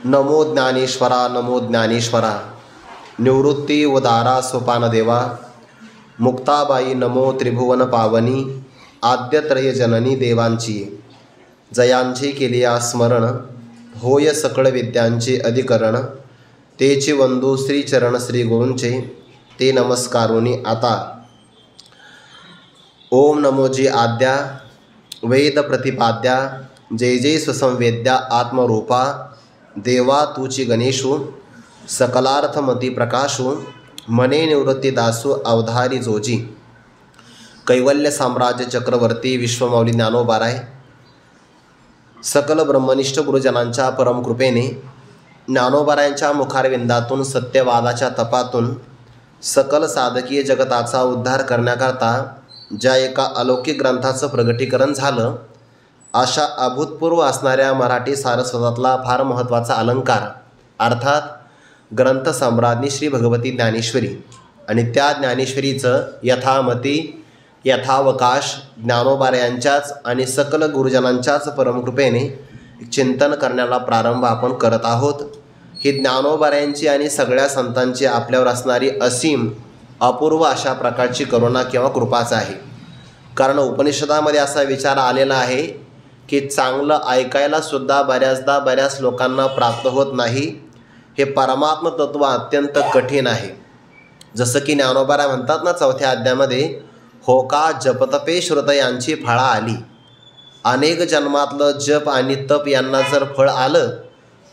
नमो ज्ञानेश्वरा नमो ज्ञानेश्वरा निवृत्ती उदारा सोपान देवा मुक्ताबाई नमो त्रिभुवन पावनी आद्यत्रय जननी देवांची जयांची केलिया स्मरण होय सकळ विद्यांचे अधिकरण तेची वंदू श्रीचरण श्री गुरूंचे ते नमस्कारोनी आता ओम नमोजी आद्या वेद प्रतिपाद्या जय जय स्वसंवेद्या आत्मरूपा देवा तुची गणेशू सकलार्थमती प्रकाशू मने निवृत्ती दासू अवधारी जोजी कैवल्य साम्राज्य चक्रवर्ती विश्वमौली ज्ञानोबाराय सकल ब्रह्मनिष्ठ गुरुजनांच्या परमकृपेने ज्ञानोबारायांच्या मुखारविंदातून सत्यवादाच्या तपातून सकल साधकीय जगताचा उद्धार करण्याकरता ज्या एका अलौकिक ग्रंथाचं प्रगटीकरण झालं अशा अभूतपूर्व असणाऱ्या मराठी सारस्वतातला फार महत्त्वाचा अलंकार अर्थात ग्रंथसम्राज्ञी श्री भगवती ज्ञानेश्वरी आणि त्या ज्ञानेश्वरीचं यथामती यथावकाश ज्ञानोबारायांच्याच आणि सकल गुरुजनांच्याच परमकृपेने चिंतन करण्याला प्रारंभ आपण करत आहोत. ही ज्ञानोबारायांची आणि सगळ्या संतांची आपल्यावर असणारी असीम अपूर्व अशा प्रकारची करुणा किंवा कृपाच आहे. कारण उपनिषदामध्ये असा विचार आलेला आहे की चांगलं ऐकायला सुद्धा बऱ्याच लोकांना प्राप्त होत नाही. हे परमात्म तत्व अत्यंत कठीण आहे. जसं की ज्ञानोबाराय म्हणतात ना 4थ्या अध्यायामध्ये, हो का जपतपे श्रुत यांची फळा आली. अनेक जन्मातलं जप आणि तप यांना जर फळ आलं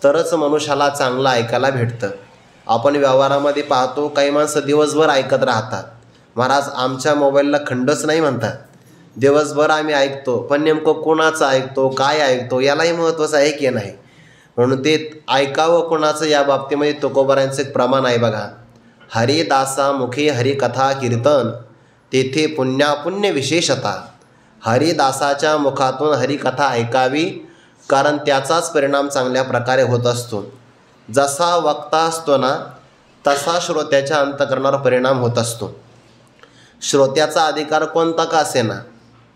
तरच मनुष्याला चांगलं ऐकायला भेटतं. आपण व्यवहारामध्ये पाहतो काही माणसं दिवसभर ऐकत राहतात. महाराज आमच्या मोबाईलला खंडच नाही म्हणतात. दिवसभर आम्ही ऐकतो पण नेमकं कोणाचं ऐकतो काय ऐकतो यालाही महत्त्वाचं आहे की नाही. म्हणून ते ऐकावं कोणाचं या बाबतीमध्ये तुकोबारायांचं एक प्रमाण आहे बघा. हरिदासा मुखे हरिकथा कीर्तन तेथे पुण्यापुण्य विशेषता. हरिदासाच्या मुखातून हरिकथा ऐकावी कारण त्याचाच परिणाम चांगल्या प्रकारे होत असतो. जसा वक्ता असतो ना तसा श्रोत्याच्या अंतःकरणावर परिणाम होत असतो. श्रोत्याचा अधिकार कोणता का असेना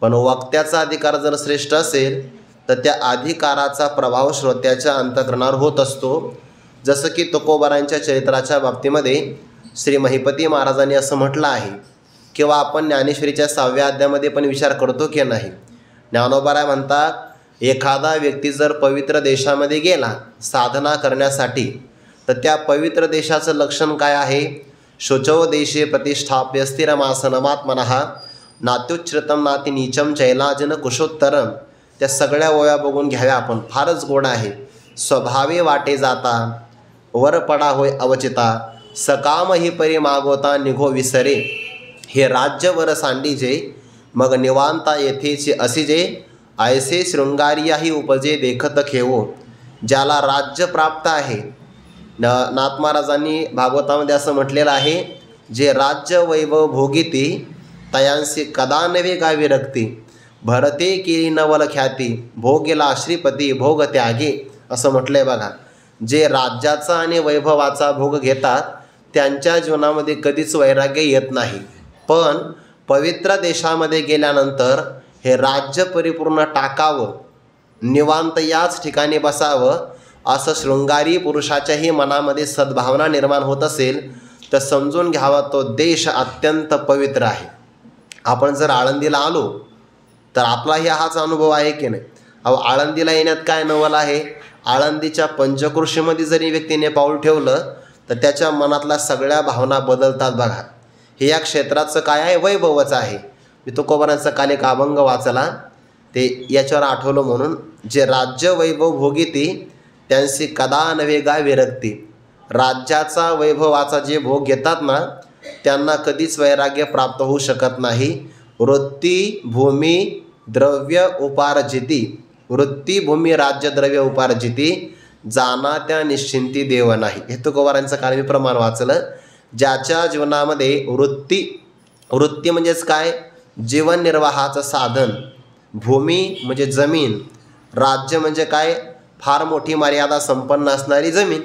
पण वक्त्याचा अधिकार जर श्रेष्ठ असेल तर त्या अधिकाराचा प्रभाव श्रोत्याच्या अंतःकरणावर होत असतो. जसं की तुकोबारायांच्या चरित्राच्या बाबतीमध्ये श्री महिपती महाराजांनी असं म्हटलं आहे किंवा आपण ज्ञानेश्वरीच्या 6व्या अध्यायामध्ये पण विचार करतो की नाही. ज्ञानोबाराय म्हणतात एखादा व्यक्ती जर पवित्र देशामध्ये गेला साधना करण्यासाठी तर त्या पवित्र देशाचं लक्षण काय आहे. शुचो देशे प्रतिष्ठाप्य स्थिरमासनमात्मनः नात्युच्छ्रितम नाति नीचम चैलाजन कुशोत्तरम. त्या सगळ्या ओव्या बघून घ्याव्या आपण. फारच गोड आहे. स्वभावे वाटे जाता वर पडा होय अवचिता सकाम ही परी मागोता निघो विसरे. हे राज्य वर सांडीजे मग निवांता येथेचे असिजे ऐसे शृंगारियाही उपजे देखत खेवो. ज्याला राज्य प्राप्त आहे नाथ महाराजांनी भागवतामध्ये असं म्हटलेलं आहे, जे राज्य वैभव भोगिती तयांसी कदा नवे गावी रक्ती भरते केली नवल ख्याती भोगेला श्रीपती भोग त्यागे. असं म्हटलंय बघा. जे राज्याचा आणि वैभवाचा भोग घेतात त्यांच्या जीवनामध्ये कधीच वैराग्य येत नाही. पण पवित्र देशामध्ये गेल्यानंतर हे राज्य परिपूर्ण टाकावं निवांत याच ठिकाणी बसावं असं शृंगारी पुरुषाच्याही मनामध्ये सद्भावना निर्माण होत असेल तर समजून घ्यावा तो देश अत्यंत पवित्र आहे. आपण जर आळंदीला आलो तर आपलाही हाच अनुभव आहे की नाही. आळंदीला येण्यात काय नवल आहे. आळंदीच्या पंचक्रोशीमध्ये जरी व्यक्तीने पाऊल ठेवलं तर त्याच्या मनातल्या सगळ्या भावना बदलतात बघा. हे या क्षेत्राचं काय आहे वैभवच आहे. मी तुकोबारांचा काल एक अभंग वाचला ते याच्यावर आठवलं म्हणून. जे राज्य वैभव भोगिती त्यांची कदा नवे गा विरक्ती. राज्याचा वैभवाचा जे भोग घेतात ना त्यांना कधीच वैराग्य प्राप्त होऊ शकत नाही. वृत्ती भूमी द्रव्य उपार्जिती वृत्ती भूमी राज्य द्रव्य उपार्जिती जाना त्या निश्चिंती देव नाही. हे तुकोबारांचं काल मी प्रमाण वाचलं. ज्याच्या जीवनामध्ये वृत्ती म्हणजेच काय जीवननिर्वाहाचं साधन, भूमी म्हणजे जमीन, राज्य म्हणजे काय फार मोठी मर्यादा संपन्न असणारी जमीन.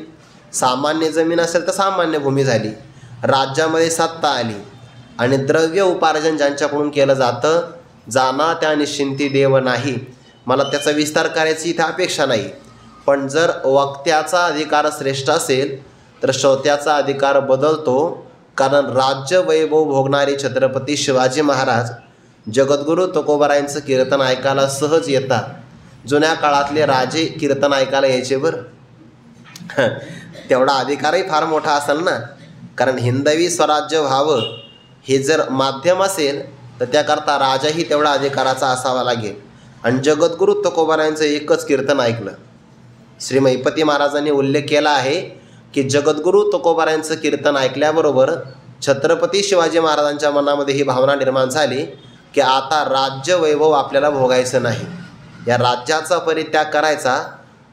सामान्य जमीन असेल तर सामान्य भूमी झाली. राज्यामध्ये सत्ता आली आणि द्रव्य उपार्जन ज्यांच्याकडून केलं जातं जाना त्या निश्चिंती देव नाही. मला त्याचा विस्तार करायची इथं अपेक्षा नाही. पण जर वक्त्याचा अधिकार श्रेष्ठ असेल तर श्रोत्याचा अधिकार बदलतो. कारण राज्य वैभव भोगणारे छत्रपती शिवाजी महाराज जगद्गुरू तुकोबारायांचं कीर्तन ऐकायला सहज येतात. जुन्या काळातले राजे कीर्तन ऐकायला यायचे बरं. तेवढा अधिकारही फार मोठा असेल ना, कारण हिंदवी स्वराज्य व्हावं हे जर माध्यम असेल तर त्याकरता राजाही तेवढा अधिकाराचा असावा लागेल. आणि जगद्गुरू तुकोबारायांचं एकच कीर्तन ऐकलं. श्री महिपती महाराजांनी उल्लेख केला आहे की जगद्गुरू तुकोबारायांचं कीर्तन ऐकल्याबरोबर छत्रपती शिवाजी महाराजांच्या मनामध्ये ही भावना निर्माण झाली की आता राज्य वैभव आपल्याला भोगायचं नाही, या राज्याचा परित्याग करायचा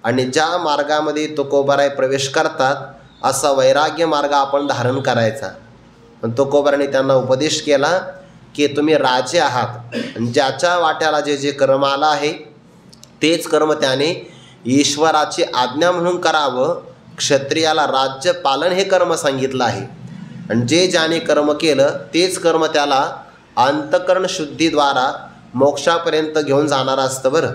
आणि ज्या मार्गामध्ये तुकोबाराय प्रवेश करतात असा वैराग्य मार्ग आपण धारण करायचा. पण तुकोबारायांनी त्यांना उपदेश केला की तुम्ही राजे आहात आणि ज्याच्या वाट्याला जे जे कर्म आलं आहे तेच कर्म त्याने ईश्वराची आज्ञा म्हणून करावं. क्षत्रियाला राज्य पालन हे कर्म सांगितलं आहे आणि जे ज्याने कर्म केलं तेच कर्म त्याला अंतःकरण शुद्धीद्वारा मोक्षापर्यंत घेऊन जाणार असतं बरं.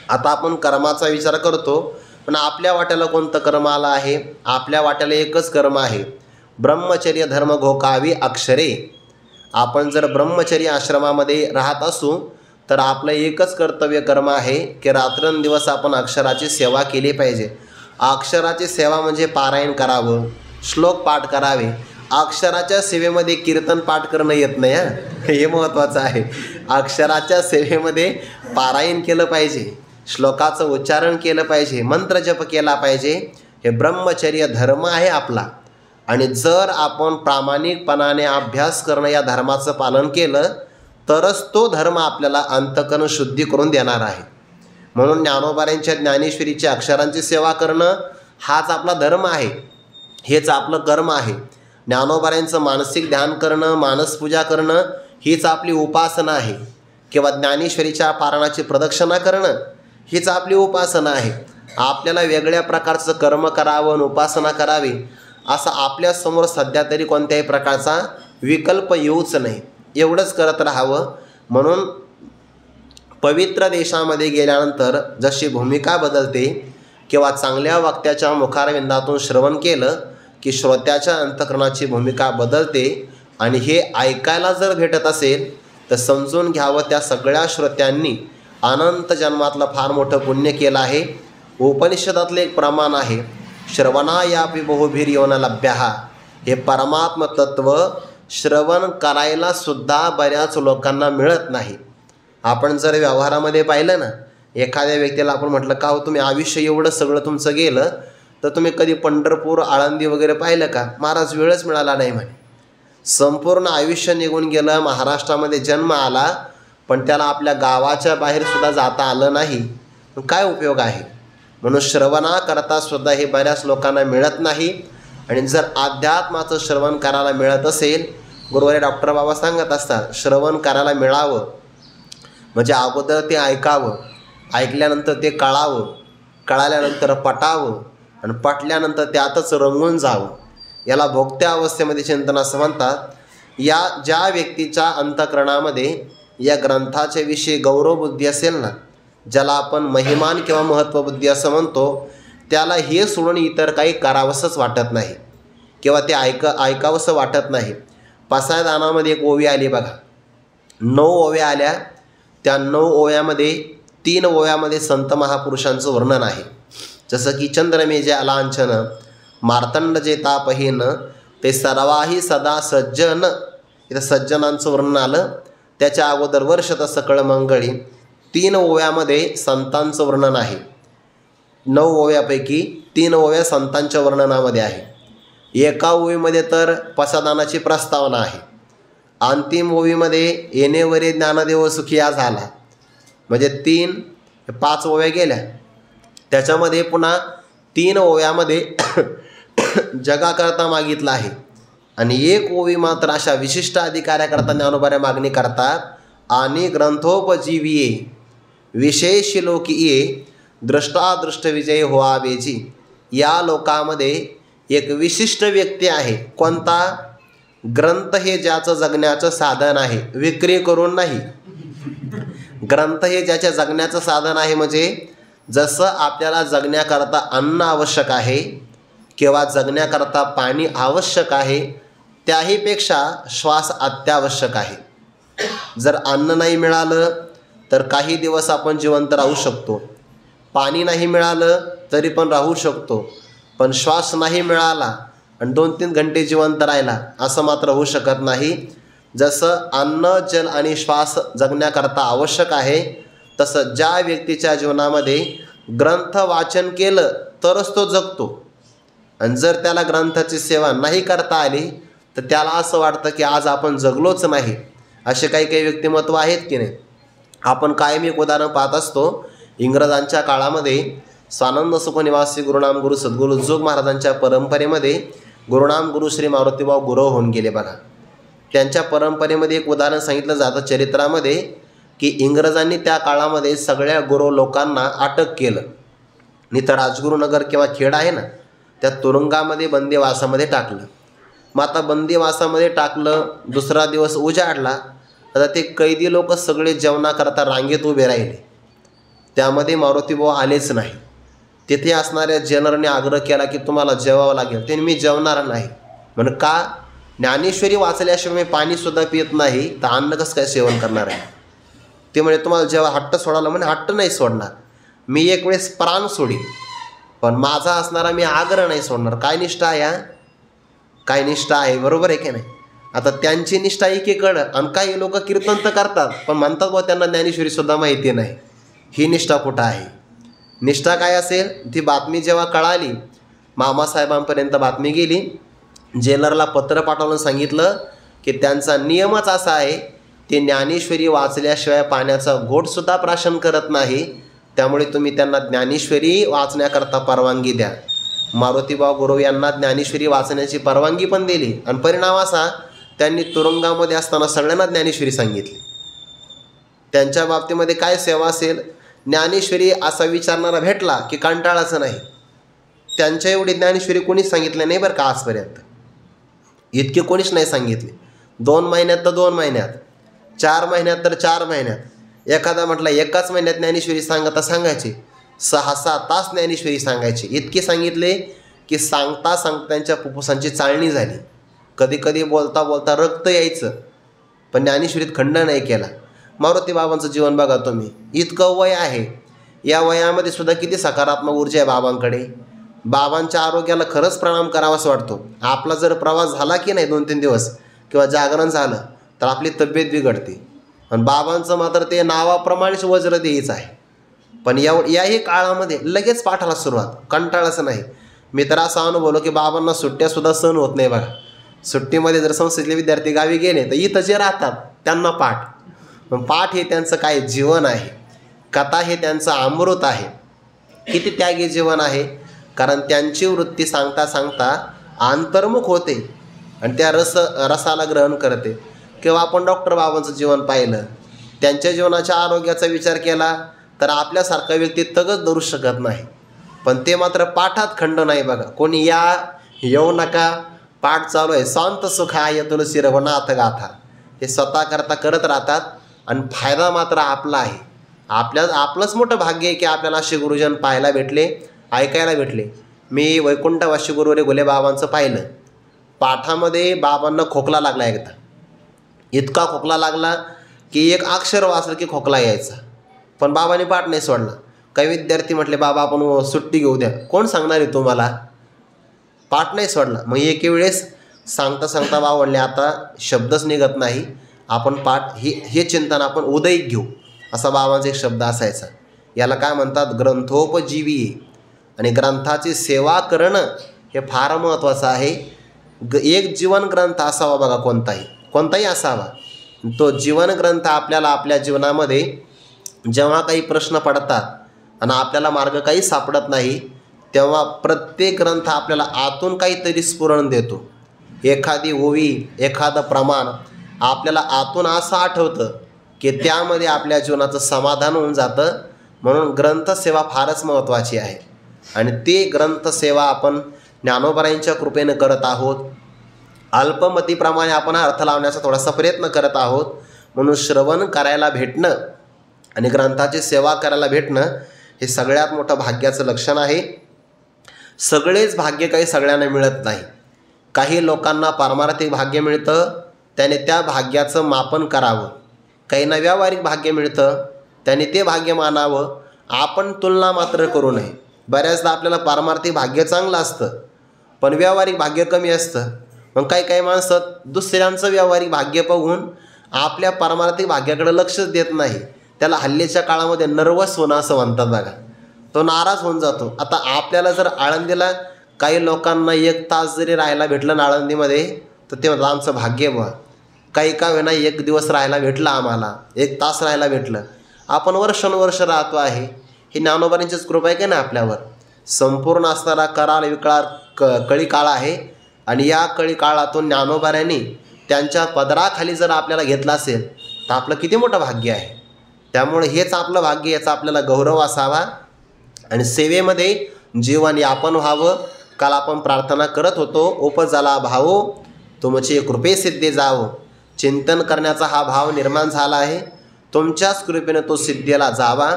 आता आपण कर्माचा विचार करतो, पण आपल्या वाट्याला कोणतं कर्म आलं आहे? आपल्या वाट्याला एकच कर्म आहे, ब्रह्मचर्य धर्म घोकावी अक्षरे. आपण जर ब्रह्मचर्य आश्रमामध्ये राहत असू तर आपलं एकच कर्तव्य कर्म आहे की रात्रंदिवस आपण अक्षराची सेवा केली पाहिजे. अक्षराची सेवा म्हणजे पारायण करावं, श्लोक पाठ करावे. अक्षराच्या सेवेमध्ये कीर्तन पाठ करणं येत नाही, हे महत्त्वाचं आहे. अक्षराच्या सेवेमध्ये पारायण केलं पाहिजे, श्लोकाचं उच्चारण केलं पाहिजे, मंत्र जप केला पाहिजे. हे ब्रह्मचर्य धर्म आहे आपला. आणि जर आपण प्रामाणिकपणाने अभ्यास करणं या धर्माचं पालन केलं तरच तो धर्म आपल्याला अंतःकरण शुद्धी करून देणार आहे. म्हणून ज्ञानोबारायांच्या ज्ञानेश्वरीची अक्षरांची सेवा करणं हाच आपला धर्म आहे, हेच आपलं कर्म आहे. ज्ञानोबारायांचं मानसिक ध्यान करणं, मानसपूजा करणं हीच आपली उपासना आहे. किंवा ज्ञानेश्वरीच्या पारायणाची प्रदक्षिणा करणं हीच आपली उपासना आहे. आपल्याला वेगळ्या प्रकारचं कर्म करावं आणि उपासना करावी असं आपल्यासमोर सध्या तरी कोणत्याही प्रकारचा विकल्प येऊच नाही. एवढंच करत राहावं. म्हणून पवित्र देशामध्ये गेल्यानंतर जशी भूमिका बदलते किंवा चांगल्या वक्त्याच्या मुखारविंदातून श्रवण केलं की श्रोत्याच्या अंतःकरणाची भूमिका बदलते. आणि हे ऐकायला जर भेटत असेल तर समजून घ्यावं त्या सगळ्या श्रोत्यांनी अनंत जन्मातलं फार मोठं पुण्य केलं आहे. उपनिषदातलं एक प्रमाण आहे, श्रवणायापि बहुभिर्योन लभ्यः. हे परमात्म तत्व श्रवण करायला सुद्धा बऱ्याच लोकांना मिळत नाही. आपण जर व्यवहारामध्ये पाहिलं ना, एखाद्या व्यक्तीला आपण म्हटलं का हो तुम्ही आयुष्य एवढं सगळं तुमचं गेलं तर तुम्ही कधी पंढरपूर आळंदी वगैरे पाहिलं का? महाराज वेळच मिळाला नाही म्हणे. संपूर्ण आयुष्य निघून गेलं, महाराष्ट्रामध्ये जन्म आला पण त्याला आपल्या गावाच्या बाहेर सुद्धा जाता आलं नाही. काय उपयोग आहे? म्हणून श्रवणाकरता सुद्धा हे बऱ्याच लोकांना मिळत नाही. आणि जर अध्यात्माचं श्रवण करायला मिळत असेल, गुरुवारी डॉक्टर बाबा सांगत असतात श्रवण करायला मिळावं म्हणजे अगोदर ते ऐकावं, ऐकल्यानंतर ते कळावं, कळाल्यानंतर पटावं आणि पटल्यानंतर त्यातच रंगून जावं. याला भोगत्या अवस्थेमध्ये चिंतन असं म्हणतात. या ज्या व्यक्तीच्या अंतःकरणामध्ये या ग्रंथाच्या विषयी गौरवबुद्धी असेल ना, ज्याला आपण महिमान किंवा महत्त्वबुद्धी असं म्हणतो, त्याला हे सोडून इतर काही करावंसंच वाटत नाही किंवा ते ऐकावंसं वाटत नाही. पसायदानामध्ये एक ओवी आली बघा, 9 ओव्या आल्या. त्या 9 ओव्यामध्ये 3 ओव्यामध्ये संत महापुरुषांचं वर्णन आहे. जसं की चंद्रमे जे अलांछन, मार्तंड जे तापहीन, ते सर्वाही सदा सज्जन. इथं सज्जनांचं वर्णन आलं. त्याच्या अगोदर वर्षत सकळ मंगळी. 3 ओव्यामध्ये संतांचं वर्णन आहे. 9 ओव्यापैकी 3 ओव्या संतांच्या वर्णनामध्ये आहे. एका ओवीमध्ये तर पसादानाची प्रस्तावना आहे. अंतिम ओवीमध्ये येणेवरी ज्ञानदेव सुखिया झाला, म्हणजे 5 ओव्या गेल्या. त्याच्यामध्ये पुन्हा 3 ओव्यामध्ये जगाकरता मागितलं आहे आणि 1 ओवी मात्र अशा विशिष्ट अधिकाऱ्याकरता ज्ञानोबाऱ्या मागणी करतात. आणि ग्रंथोपजीविये विशेष लोकीये दृष्टादृष्ट विजय व्हावेची. या लोकामध्ये एक विशिष्ट व्यक्ती आहे. कोणता? ग्रंथ हे ज्याचं जगण्याचं साधन आहे, विक्री करून नाही. ग्रंथ हे ज्याच्या जगण्याचं साधन आहे म्हणजे जसं आपल्याला जगण्याकरता अन्न आवश्यक आहे किंवा जगण्याकरता पाणी आवश्यक आहे, त्याहीपेक्षा श्वास अत्यावश्यक आहे. जर अन्न नाही मिळालं तर काही दिवस आपण जिवंत राहू शकतो, पाणी नाही मिळालं तरी पण राहू शकतो, पण श्वास नाही मिळाला आणि 2-3 घंटे जिवंत राहिला असं मात्र होऊ शकत नाही. जसं अन्न, जल आणि श्वास जगण्याकरता आवश्यक आहे, तसं ज्या व्यक्तीच्या जीवनामध्ये ग्रंथ वाचन केलं तरच तो जगतो. आणि जर त्याला ग्रंथाची सेवा नाही करता आली तर त्याला असं वाटतं की आज आपण जगलोच नाही. असे काही काही व्यक्तिमत्व आहेत की नाही. आपण कायम एक उदाहरण पाहत असतो. इंग्रजांच्या काळामध्ये स्वानंद सुखनिवासी गुरुनाम गुरु सद्गुरू जोग महाराजांच्या परंपरेमध्ये गुरुनाम गुरु श्री मारुतीबाव गुरव होऊन गेले बघा. त्यांच्या परंपरेमध्ये एक उदाहरण सांगितलं जातं चरित्रामध्ये की इंग्रजांनी त्या काळामध्ये सगळ्या गुरु लोकांना अटक केलं. नाही तर राजगुरुनगर किंवा खेड आहे ना, त्या तुरुंगामध्ये बंदिवासामध्ये टाकलं. मग आता बंदिवासामध्ये टाकलं, दुसरा दिवस उजाडला. आता ते कैदी लोक सगळे जेवणाकरता रांगेत उभे राहिले. त्यामध्ये मारुतीबाबा आलेच नाही. तिथे असणाऱ्या जेलरने आग्रह केला की तुम्हाला जेवावं लागेल. ते मी जेवणार नाही. म्हणून का? ज्ञानेश्वरी वाचल्याशिवाय मी पाणीसुद्धा पित नाही तर अन्न कसं काय सेवन करणार आहे. ते म्हणजे तुम्हाला जेव्हा हट्ट सोडायला म्हणे हट्ट नाही सोडणार, मी एक वेळेस प्राण सोडीन, पण माझा असणारा मी आग्रह नाही सोडणार. काय निष्ठा आहे? काय निष्ठा आहे, बरोबर आहे की नाही. आता त्यांची निष्ठा एकीकडं आणि काही लोक कीर्तन तर करतात पण म्हणतात बा त्यांना ज्ञानेश्वरीसुद्धा माहिती नाही. ही निष्ठा कुठं आहे? निष्ठा काय असेल? ती बातमी जेव्हा कळाली, मामासाहेबांपर्यंत बातमी गेली, जेलरला पत्र पाठवून सांगितलं की त्यांचा नियमच असा आहे, ते ज्ञानेश्वरी वाचल्याशिवाय पाण्याचा घोटसुद्धा प्राशन करत नाही, त्यामुळे तुम्ही त्यांना ज्ञानेश्वरी वाचण्याकरता परवानगी द्या. मारुतीबाव गुरव यांना ज्ञानेश्वरी वाचण्याची परवानगी पण दिली आणि परिणाम असा त्यांनी तुरुंगामध्ये असताना सगळ्यांना ज्ञानेश्वरी सांगितली. त्यांच्या बाबतीमध्ये काय सेवा असेल? ज्ञानेश्वरी असा विचारणारा भेटला की कंटाळाचं नाही. त्यांच्या एवढी ज्ञानेश्वरी कोणीच सांगितलं नाही बरं का आजपर्यंत. इतके कोणीच नाही सांगितले. 2 महिन्यात तर 2 महिन्यात, 4 महिन्यात तर 4 महिन्यात, एखादा म्हटलं एकाच महिन्यात ज्ञानेश्वरी सांगायची, 6-6 तास ज्ञानेश्वरी सांगायची. इतके सांगितले की सांगता त्यांच्या फुफ्फुसांची चाळणी झाली. कधी कधी बोलता बोलता रक्त यायचं, पण ज्ञानेश्वरीत खंड नाही केला. मारुती बाबांचं जीवन बघा तुम्ही, इतकं वय आहे, या वयामध्ये सुद्धा किती सकारात्मक ऊर्जा आहे बाबांकडे. बाबांच्या आरोग्याला खरंच प्रणाम करावासं वाटतो. आपला जर प्रवास झाला की नाही 2-3 दिवस किंवा जागरण झालं तर आपली तब्येत बिघडते. आणि बाबांचं मात्र ते नावाप्रमाणेच वज्र द्यायचं आहे. पण याही काळामध्ये लगेच पाठाला सुरुवात, कंटाळाचं नाही. मी तर असा अनुभवलो की बाबांना सुट्ट्यासुद्धा सहन होत नाही बघा. सुट्टीमध्ये जर संस्थेतले विद्यार्थी गावी गेले तर इथं जे राहतात त्यांना पाठ. पण पाठ हे त्यांचं काय जीवन आहे, कथा हे त्यांचं अमृत आहे. किती त्यागी जीवन आहे, कारण त्यांची वृत्ती सांगता सांगता अंतर्मुख होते आणि त्या रसाला ग्रहण करते. किंवा आपण डॉक्टर बाबांचं जीवन पाहिलं, त्यांच्या जीवनाच्या आरोग्याचा विचार केला तर आपल्यासारखा व्यक्ती तगच धरू शकत नाही. पण ते मात्र पाठात खंड नाही बघा. कोणी या येऊ नका, पाठ चालू आहे, शांत सुखाय तुलसी रघुनाथ गाथा, हे स्वतः करता करत राहतात आणि फायदा मात्र आपला आहे. आपलंच मोठं भाग्य आहे की आपल्याला असे गुरुजन पाहायला भेटले, ऐकायला भेटले. मी वैकुंठवासी गुरुवरे घुले बाबांचं पाहिलं. पाठामध्ये बाबांना खोकला लागला एकदा, इतका खोकला लागला की एक अक्षर वाचलं की खोकला यायचा, पण बाबांनी पाठ नाही सोडला. काही विद्यार्थी म्हटले बाबा आपण सुट्टी घेऊ द्या. कोण सांगणार आहे तुम्हाला? पाठ नाही सोडला. मग एके वेळेस सांगता सांगता बाबा म्हणले आता शब्दच निघत नाही, आपण पाठ हे चिंतन आपण उदयिक घेऊ, असा बाबांचा एक शब्द असायचा. याला काय म्हणतात? ग्रंथोपजीवी. आणि ग्रंथाची सेवा करणं हे फार महत्त्वाचं आहे. एक जीवन ग्रंथ असावा बघा, कोणताही असावा. तो जीवन ग्रंथ आपल्याला आपल्या जीवनामध्ये जेव्हा काही प्रश्न पडतात आणि आपल्याला मार्ग काही सापडत नाही, तेव्हा प्रत्येक ग्रंथ आपल्याला आतून काहीतरी स्फुरण देतो. एखादी ओवी, एखादं प्रमाण आपल्याला आतून असं आठवतं की त्यामध्ये आपल्या जीवनाचं समाधान होऊन जातं. म्हणून ग्रंथसेवा फारच महत्त्वाची आहे आणि ती ग्रंथसेवा आपण ज्ञानोबरायांच्या कृपेनं करत आहोत. अल्पमतीप्रमाणे आपण अर्थ लावण्याचा थोडासा प्रयत्न करत आहोत. म्हणून श्रवण करायला भेटणं आणि ग्रंथाची सेवा करायला भेटणं हे सगळ्यात मोठं भाग्याचं लक्षण आहे. सगळेच भाग्य काही सगळ्यांना मिळत नाही. काही लोकांना पारमार्थिक भाग्य मिळतं, त्याने त्या भाग्याचं मापन करावं. काहींना व्यावहारिक भाग्य मिळतं, त्याने ते भाग्य मानावं. आपण तुलना मात्र करू नये. बऱ्याचदा आपल्याला पारमार्थिक भाग्य चांगलं असतं, पण व्यावहारिक भाग्य कमी असतं. मग काही माणसं दुसऱ्यांचं व्यावहारिक भाग्य पाहून आपल्या पारमार्थिक भाग्याकडे लक्षच देत नाही. त्याला हल्लीच्या काळामध्ये नर्वस होणं असं म्हणतात बघा. तो नाराज होऊन जातो. आता आपल्याला जर आळंदीला काही लोकांना 1 तास जरी राहायला भेटलं ना आळंदीमध्ये, तर ते म्हणतात आमचं भाग्य बा. काही का होईना 1 दिवस राहायला भेटलं, आम्हाला 1 तास राहायला भेटलं. आपण वर्षानुवर्ष राहतो आहे. ही ज्ञानोबांचीच कृपा आहे की नाही आपल्यावर. संपूर्ण असणारा कराल विकळा कळी काळ आहे, आणि या कळी काळातून ज्ञानोबांनी त्यांच्या पदराखाली जर आपल्याला घेतलं असेल तर आपलं किती मोठं भाग्य आहे. त्यामुळे हेच आपलं भाग्य, याचा आपल्याला गौरव असावा आणि सेवेमध्ये जीवन यापन व्हावं. काल आपण प्रार्थना करत होतो, उपजला भावो तुमचे कृपे सिद्धे जावो. चिंतन करण्याचा हा भाव निर्माण झाला आहे. तुमच्याच कृपेने तो सिद्धीला जावा.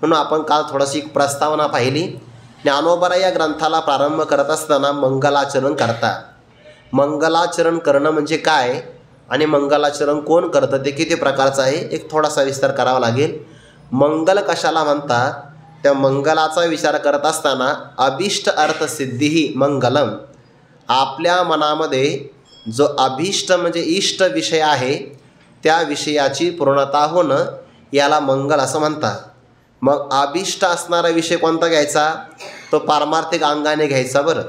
म्हणून आपण काल थोडीशी प्रस्तावना पाहिली. ज्ञानोबा या ग्रंथाला प्रारंभ करत असताना मंगलाचरण करतात. मंगलाचरण करणं म्हणजे काय आणि मंगलाचरण कोण करतं, ते किती प्रकारचं आहे, एक थोडासा विस्तार करावा लागेल. मंगल कशाला म्हणतात, त्या मंगलाचा विचार करत असताना अभिष्ट अर्थसिद्धीही मंगलम. आपल्या मनामध्ये जो अभिष्ट म्हणजे इष्ट विषय आहे, त्या विषयाची पूर्णता होणं याला मंगल असं म्हणतात. मग अभिष्ट असणारा विषय कोणता घ्यायचा, तो पारमार्थिक अंगाने घ्यायचा. बरं,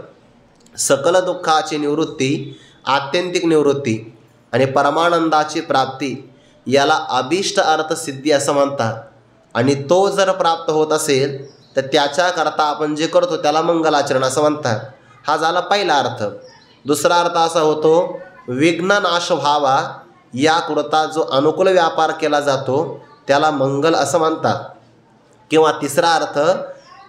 सकल दुःखाची निवृत्ती, आत्यंतिक निवृत्ती आणि परमानंदाची प्राप्ती याला अभिष्ट अर्थसिद्धी असं म्हणतात. आणि तो जर प्राप्त होत असेल तर त्याच्याकरता आपण जे करतो त्याला मंगलाचरण असं म्हणतात. हा झाला पहिला अर्थ. दुसरा अर्थ असा होतो, विघ्न नाश व्हावा याकरता जो अनुकूल व्यापार केला जातो त्याला मंगल असं म्हणतात. किंवा तिसरा अर्थ,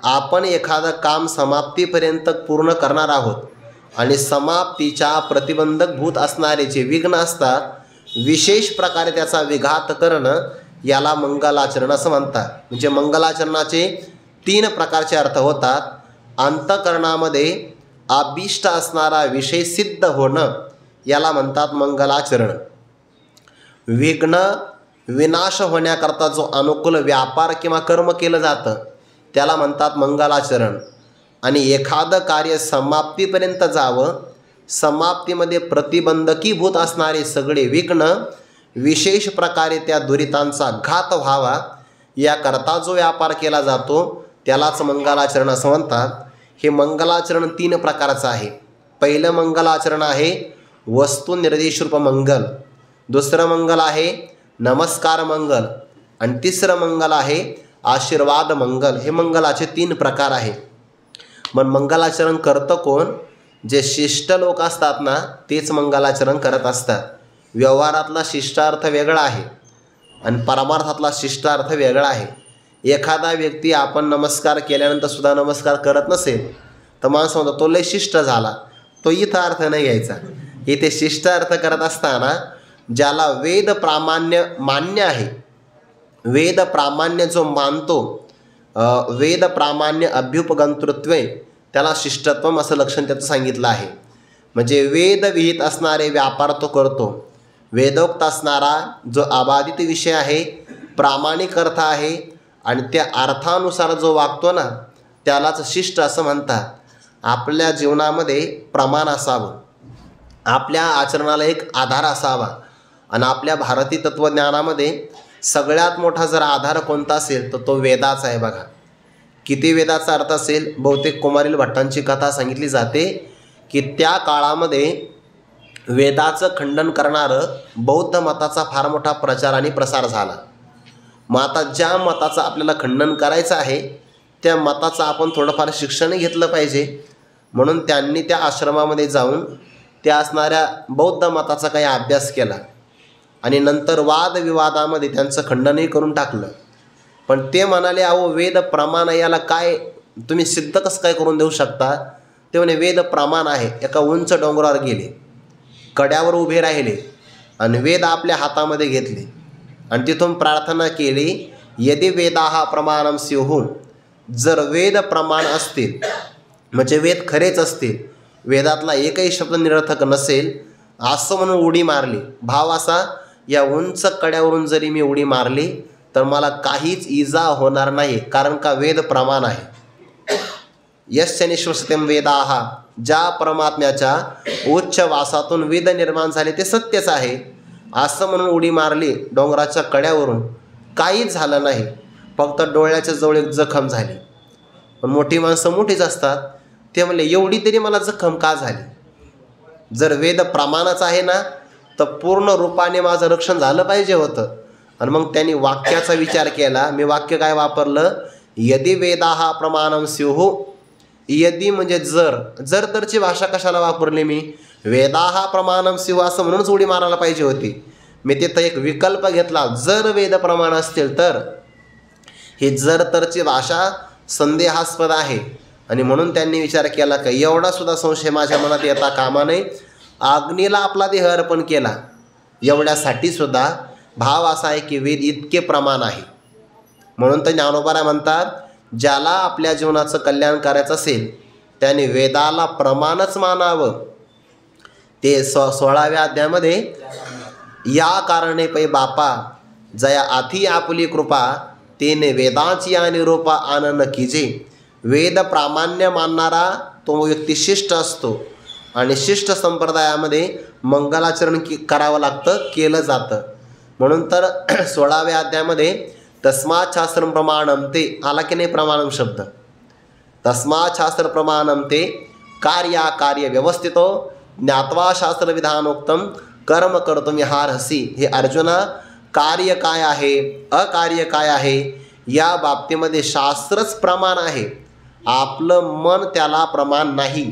आपण एखादं काम समाप्तीपर्यंत पूर्ण करणार आहोत आणि समाप्तीच्या प्रतिबंधक भूत असणारे जे विघ्न असतात, विशेष प्रकारे त्याचा विघात करणं याला मंगलाचरण असं म्हणतात. म्हणजे मंगलाचरणाचे 3 प्रकारचे अर्थ होतात. अंतःकरणामध्ये अभिष्ट असणारा विषय सिद्ध होणं याला म्हणतात मंगलाचरण. विघ्न विनाश होण्याकरता जो अनुकूल व्यापार किंवा कर्म केलं जातं त्याला म्हणतात मंगलाचरण. आणि एखादं कार्य समाप्तीपर्यंत जावं, समाप्तीमध्ये प्रतिबंधकीभूत असणारे सगळे विघ्न विशेष प्रकारे त्या दुरितांचा घात व्हावा याकरता जो व्यापार केला जातो त्यालाच मंगलाचरण असं म्हणतात. हे मंगलाचरण 3 प्रकारचं आहे. पहिलं मंगलाचरण आहे वस्तुनिर्देशरूप मंगल, दुसरं मंगल आहे नमस्कार मंगल आणि तिसरं मंगल आहे आशीर्वाद मंगल. हे मंगलाचे 3 प्रकार आहे. मग मंगलाचरण करतं कोण, जे शिष्ट लोक असतात ना तेच मंगलाचरण करत असतात. व्यवहारातला शिष्टार्थ वेगळा आहे आणि परमार्थातला शिष्टार्थ वेगळा आहे. एखादा व्यक्ती आपण नमस्कार केल्यानंतर सुद्धा नमस्कार करत नसेल तर माणूस म्हणतो तो लय शिष्ट झाला. तो इथं अर्थ नाही घ्यायचा. इथे शिष्टार्थ करत असताना ज्याला वेद प्रामाण्य मान्य आहे, वेद प्रामाण्य जो मानतो, वेद प्रामाण्य अभ्युपगंतृत्व, त्याला शिष्टत्वम असं लक्षण त्याचं सांगितलं आहे. म्हणजे वेदविहित असणारे व्यापार तो करतो. वेदोक्त असणारा जो अबाधित विषय आहे, प्रामाणिक अर्थ आहे आणि त्या अर्थानुसार जो वागतो ना त्यालाच शिष्ट असं म्हणतात. आपल्या जीवनामध्ये प्रमाण असावं, आपल्या आचरणाला एक आधार असावा. आणि आपल्या भारतीय तत्त्वज्ञानामध्ये सगळ्यात मोठा जर आधार कोणता असेल तर तो वेदाचा आहे. बघा किती वेदाचा अर्थ असेल. बहुतेक कुमारील भट्टांची कथा सांगितली जाते की त्या काळामध्ये वेदाचं खंडन करणारं बौद्ध मताचा फार मोठा प्रचार आणि प्रसार झाला. मग आता ज्या मताचं आपल्याला खंडन करायचं आहे त्या मताचं आपण थोडंफार शिक्षण घेतलं पाहिजे. म्हणून त्यांनी त्या आश्रमामध्ये जाऊन त्या असणाऱ्या बौद्ध मताचा काही अभ्यास केला आणि नंतर वादविवादामध्ये त्यांचं खंडनही करून टाकलं. पण ते म्हणाले, अहो वेद प्रमाण याला काय तुम्ही सिद्ध कसं काय करून देऊ शकता. ते म्हणे वेद प्रमाण आहे. एका उंच डोंगरावर गेले, कड्यावर उभे राहिले आणि वेद आपल्या हातामध्ये घेतले आणि तिथून प्रार्थना केली, यदि वेदाः प्रमाणम स्युः, जर वेद प्रमाण असतील म्हणजे वेद खरेच असतील, वेदातला एकही शब्द निरर्थक नसेल असं म्हणून उडी मारली, भाव असा या उंच कड्यावरून जरी मी उडी मारली तर मला काहीच इजा होणार नाही, कारण का वेद प्रमाण आहे. यस्य निश्वसतेम वेदाः, ज्या परमात्म्याच्या उच्च वासातून वेद निर्माण झाले ते सत्यच आहे असं म्हणून उडी मारली डोंगराच्या कड्यावरून, काहीच झालं नाही, फक्त डोळ्याच्या जवळ एक जखम झाली. पण मोठी माणसं मोठीच असतात, ते म्हणले एवढी तरी मला जखम का झाली. जर वेद प्रमाणच आहे ना तर पूर्ण रूपाने माझं रक्षण झालं पाहिजे होतं. आणि मग त्यांनी वाक्याचा विचार केला. मी वाक्य काय वापरलं, यदि वेदाः प्रमाणम स्युः. यदि म्हणजे जर, जर तरची भाषा कशाला वापरली मी, वेदाः प्रमाणम स्युः असं म्हणूनच उडी मारायला पाहिजे होती. मी तिथं एक विकल्प घेतला, जर वेद प्रमाण असतील तर. ही जर तरची भाषा संदेहास्पद आहे आणि म्हणून त्यांनी विचार केला की एवढा सुद्धा संशय माझ्या मनात येता कामा नये. अग्नीला आपला देह अर्पण केला एवढ्यासाठी सुद्धा भाव असा आहे की वेद इतके प्रमाण आहे. म्हणून तर ज्ञानोबा म्हणतात, ज्याला आपल्या जीवनाचं कल्याण करायचं असेल त्याने वेदाला प्रमाणच मानावं. ते 16व्या अध्यायामध्ये या कारणे पै बापा जया आथी आपुली कृपा तेने वेदाची आणि रूपा आनन कीजे. वेद प्रामाण्य मानणारा तो व्यक्ती शिष्ट असतो आणि शिष्ट संप्रदायामध्ये मंगलाचरण करावं लागतं, केलं जातं. म्हणून तर 16व्या अध्यायामध्ये तस्मात् शास्त्रम प्रमाणम ते आला की नाही प्रमाणम शब्द. तस्मात् शास्त्र प्रमाणम ते कार्य व्यवस्थितो ज्ञात्वा शास्त्रविधानोक्तम कर्म कर्तुम ह्यार्हसि. हे अर्जुना, कार्य काय आहे अकार्य काय आहे या बाबतीमध्ये शास्त्रच प्रमाण आहे, आपलं मन त्याला प्रमाण नाही.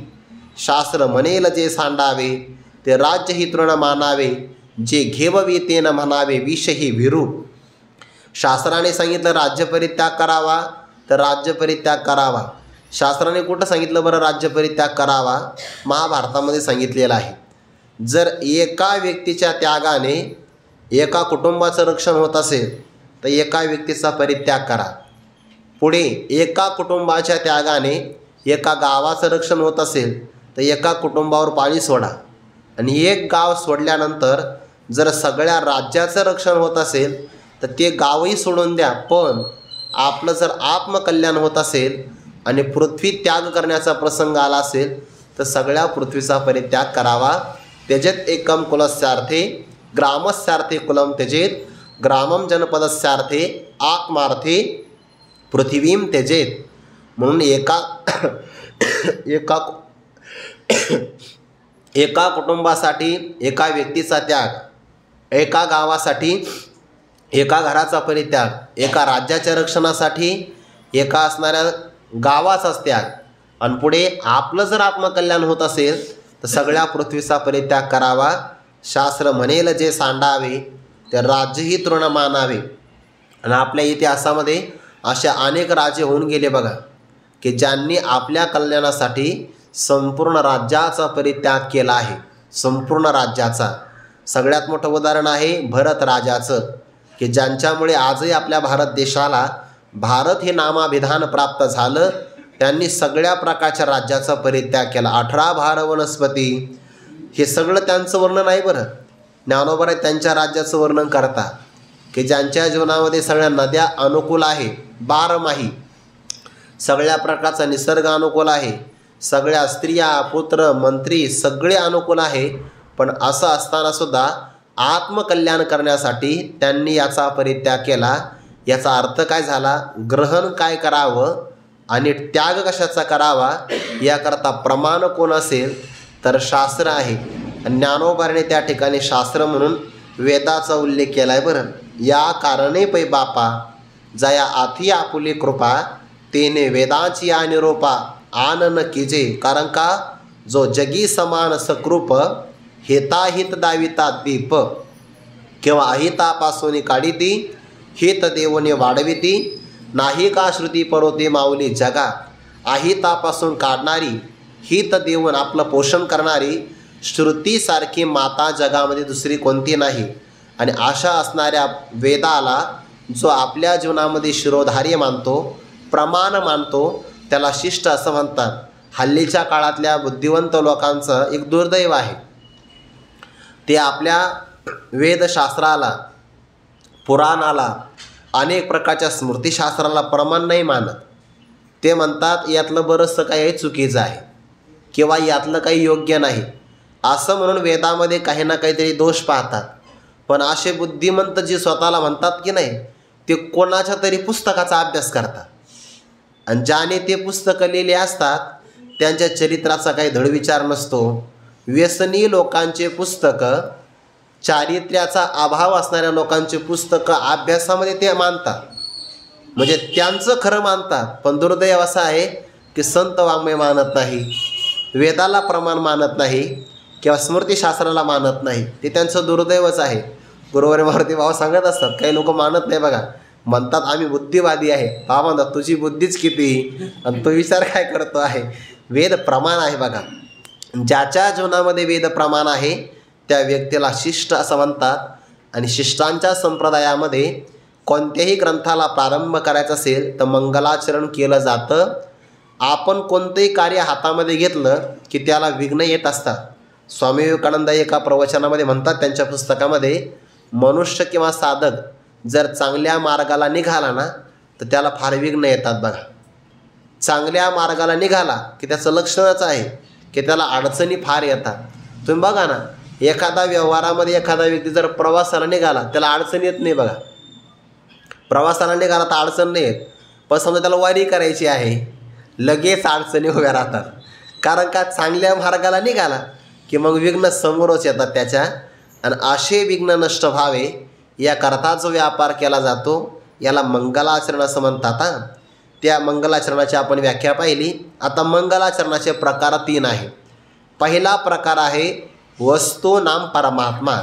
शास्त्र म्हणेल जे सांडावे ते राज्य ही तृण मानावे, जे घेववी ते न म्हणावे विषही विरू. शास्त्राने सांगितलं राज्य परित्याग करावा तर राज्य परित्याग करावा. शास्त्राने कुठं सांगितलं बरं राज्य परित्याग करावा, महाभारतामध्ये सांगितलेलं आहे. जर एका व्यक्तीच्या त्यागाने एका कुटुंबाचं रक्षण होत असेल तर एका व्यक्तीचा परित्याग करा. पुढे एका कुटुंबाच्या त्यागाने एका गावाचं रक्षण होत असेल तर एका कुटुंबावर पाणी सोडा. आणि एक गाव सोडल्यानंतर जर सगळ्या राज्याचं रक्षण होत असेल तर ते गावही सोडून द्या. पण आपलं जर आत्मकल्याण होत असेल आणि पृथ्वी त्याग करण्याचा प्रसंग आला असेल तर सगळ्या पृथ्वीचा परित्याग करावा. त्यजेत एकम कुलस्यार्थे ग्रामस्यार्थे कुलम त्यजेत, ग्रामम जनपदस्यार्थे आत्मार्थे पृथ्वीम त्यजेत. म्हणून एका कुटुंबासाठी एका व्यक्तीचा त्याग, एका गावासाठी एका घराचा परित्याग, एका राज्याच्या रक्षणासाठी एका असणाऱ्या गावाचाच त्याग, आणि पुढे आपलं जर आत्मकल्याण होत असेल तर सगळ्या पृथ्वीचा परित्याग करावा. शास्त्र म्हणेल जे सांडावे ते राज्यही तृण मानावे. आणि आपल्या इतिहासामध्ये अशा अनेक राजे होऊन गेले बघा की ज्यांनी आपल्या कल्याणासाठी संपूर्ण राज्याचा परित्याग केला आहे. संपूर्ण राज्याचा. सगळ्यात मोठं उदाहरण आहे भरत राजाचं, की ज्यांच्यामुळे आजही आपल्या भारत देशाला भारत हे नामाभिधान प्राप्त झालं. त्यांनी सगळ्या प्रकारच्या राज्याचा परित्याग केला. 18 भार वनस्पती, हे सगळं त्यांचं वर्णन आहे बरं. ज्ञानोबा त्यांच्या राज्याचं वर्णन करता की ज्यांच्या जीवनामध्ये सगळ्या नद्या अनुकूल आहे, बारमाही सगळ्या प्रकारचा निसर्ग अनुकूल आहे, सगळ्या स्त्रिया पुत्र मंत्री सगळे अनुकूल आहे. पण असं असताना सुद्धा आत्मकल्याण करण्यासाठी त्यांनी याचा परित्याग केला. याचा अर्थ काय झाला, ग्रहण काय करावं आणि त्याग कशाचा करावा याकरता प्रमाण कोण असेल तर शास्त्र आहे. ज्ञानोबाने त्या ठिकाणी शास्त्र म्हणून वेदाचा उल्लेख केला आहे बरं. या कारणे पै बापा जया आथी आपुली कृपा तेने वेदाची आणि रोपा आनन कीजे. कारण का जो जगी समान सकृप हिताहित दाविता दीप किंवा अहितापासून काढिती हित देवने वाढविती नाही का श्रुती परोते माऊली जगा. अहितापासून काढणारी हित देऊन आपलं पोषण करणारी श्रुतीसारखी माता जगामध्ये दुसरी कोणती नाही. आणि अशा असणाऱ्या वेदाला जो आपल्या जीवनामध्ये शिरोधार्य मानतो प्रमाण मानतो त्याला शिष्ट असं म्हणतात. हल्लीच्या काळातल्या बुद्धिवंत लोकांचं एक दुर्दैव आहे. ते आपल्या वेदशास्त्राला, पुराणाला, अनेक प्रकारच्या स्मृतिशास्त्राला प्रमाण नाही मानत. ते म्हणतात यातलं बरंचसं काही चुकीचं आहे किंवा यातलं काही योग्य नाही असं म्हणून वेदामध्ये काही ना काहीतरी दोष पाहतात. पण असे बुद्धिमंत जे स्वतःला म्हणतात की नाही, ते कोणाच्या तरी पुस्तकाचा अभ्यास करतात आणि ज्याने ते पुस्तकं लिहिले असतात त्यांच्या चरित्राचा काही धडविचार नसतो. व्यसनी लोकांचे पुस्तकं, चारित्र्याचा अभाव असणाऱ्या लोकांचे पुस्तकं अभ्यासामध्ये ते मानतात, म्हणजे त्यांचं खरं मानतात. पण दुर्दैव असं आहे की संत वाङ्मय मानत नाही, वेदाला प्रमाण मानत नाही किंवा स्मृतिशास्त्राला मानत नाही. ते त्यांचं दुर्दैवच आहे. गुरुवारी मारुती भाव सांगत असतात, काही लोक मानत नाही बघा, म्हणतात आम्ही बुद्धिवादी आहे. भाव म्हणतात तुझी बुद्धीच किती आणि तो विचार काय करतो आहे. वेद प्रमाण आहे बघा. ज्याच्या जीवनामध्ये वेद प्रमाण आहे त्या व्यक्तीला शिष्ट असं म्हणतात. आणि शिष्टांच्या संप्रदायामध्ये कोणत्याही ग्रंथाला प्रारंभ करायचा असेल तर मंगलाचरण केलं जातं. आपण कोणतंही कार्य हातामध्ये घेतलं की त्याला विघ्न येत असतात. स्वामी विवेकानंद एका प्रवचनामध्ये म्हणतात त्यांच्या पुस्तकामध्ये, मनुष्य किंवा साधक जर चांगल्या मार्गाला निघाला ना तर त्याला फार विघ्न येतात बघा. चांगल्या मार्गाला निघाला की त्याचं लक्षणच आहे की त्याला अडचणी फार येतात. तुम्ही बघा ना, एखादा व्यवहारामध्ये एखादा व्यक्ती जर प्रवासाला निघाला त्याला अडचण येत नाही बघा. प्रवासाला निघाला तर अडचण नाही येत, पण समजा त्याला वारी करायची आहे लगेच अडचणी उभ्या राहतात. कारण का, चांगल्या मार्गाला निघाला की मग विघ्न समोरच येतात त्याच्या. आणि असे विघ्न नष्ट व्हावे याकरता जो व्यापार केला जातो याला मंगलाचरण असं म्हणतात. त्या मंगलाचरणाची आपण व्याख्या पाहिली. आता मंगलाचरणाचे प्रकार 3 आहे. पहिला प्रकार आहे वस्तू नाम परमात्मा,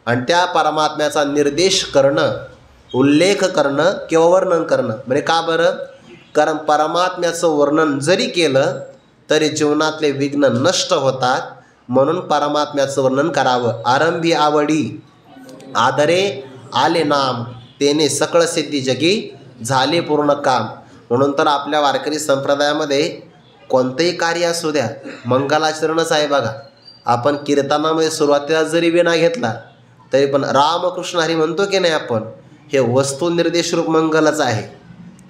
आणि त्या परमात्म्याचा निर्देश करणं, उल्लेख करणं किंवा वर्णन करणं. म्हणजे का बरं? कारण परमात्म्याचं वर्णन जरी केलं तरी जीवनातले विघ्न नष्ट होतात, म्हणून परमात्म्याचं वर्णन करावं. आरंभी आवडी आदरे आले नाम, तेने सकळ सिद्धी जगी झाले पूर्ण काम. म्हणून तर आपल्या वारकरी संप्रदायामध्ये कोणतंही कार्य असू द्या मंगलाचरणच आहे बघा. आपण कीर्तनामध्ये सुरुवातीला जरी विणा घेतला तरी पण रामकृष्ण हरी म्हणतो की नाही आपण, हे वस्तू निर्देशरूप मंगलच आहे.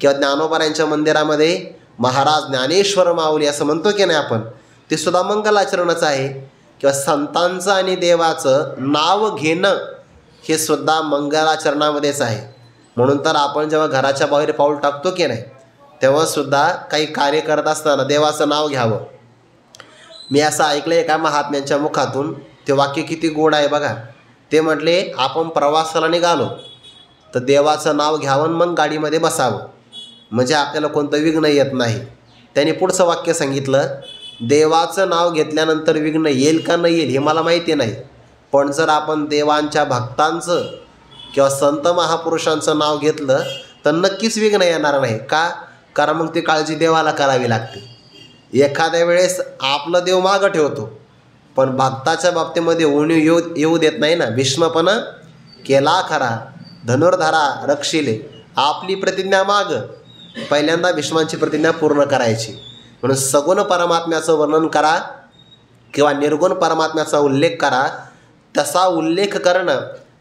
किंवा ज्ञानोबारायांच्या मंदिरामध्ये महाराज ज्ञानेश्वर माऊली असं म्हणतो की नाही आपण, ते सुद्धा मंगलाचरणच आहे. किंवा संतांचं आणि देवाचं नाव घेणं हे सुद्धा मंगलाचरणामध्येच आहे. म्हणून तर आपण जेव्हा घराच्या बाहेर पाऊल टाकतो की नाही तेव्हासुद्धा काही कार्य करत असताना देवाचं नाव घ्यावं. मी असं ऐकलं एका महात्म्यांच्या मुखातून, ते वाक्य किती गोड आहे बघा. ते म्हटले, आपण प्रवासाला निघालो तर देवाचं नाव घ्यावं मग गाडीमध्ये बसावं, म्हणजे आपल्याला कोणतं विघ्न येत नाही. त्यांनी पुढचं वाक्य सांगितलं, देवाचं नाव घेतल्यानंतर विघ्न येईल का नाही येईल हे मला माहिती नाही, पण जर आपण देवांच्या भक्तांचं किंवा संत महापुरुषांचं नाव घेतलं तर नक्कीच विघ्न येणार नाही. का? कारण मग ती काळजी देवाला करावी लागते. एखाद्या वेळेस आपलं देव मागं ठेवतो, पण भक्ताच्या बाबतीमध्ये उणीव येऊ देत नाही ना. भीष्मपण केला खरा धनुर्धरा रक्षिले, आपली प्रतिज्ञा माग, पहिल्यांदा भीष्मांची प्रतिज्ञा पूर्ण करायची. म्हणून सगुण परमात्म्याचं वर्णन करा किंवा निर्गुण परमात्म्याचा उल्लेख करा. तसा उल्लेख करणं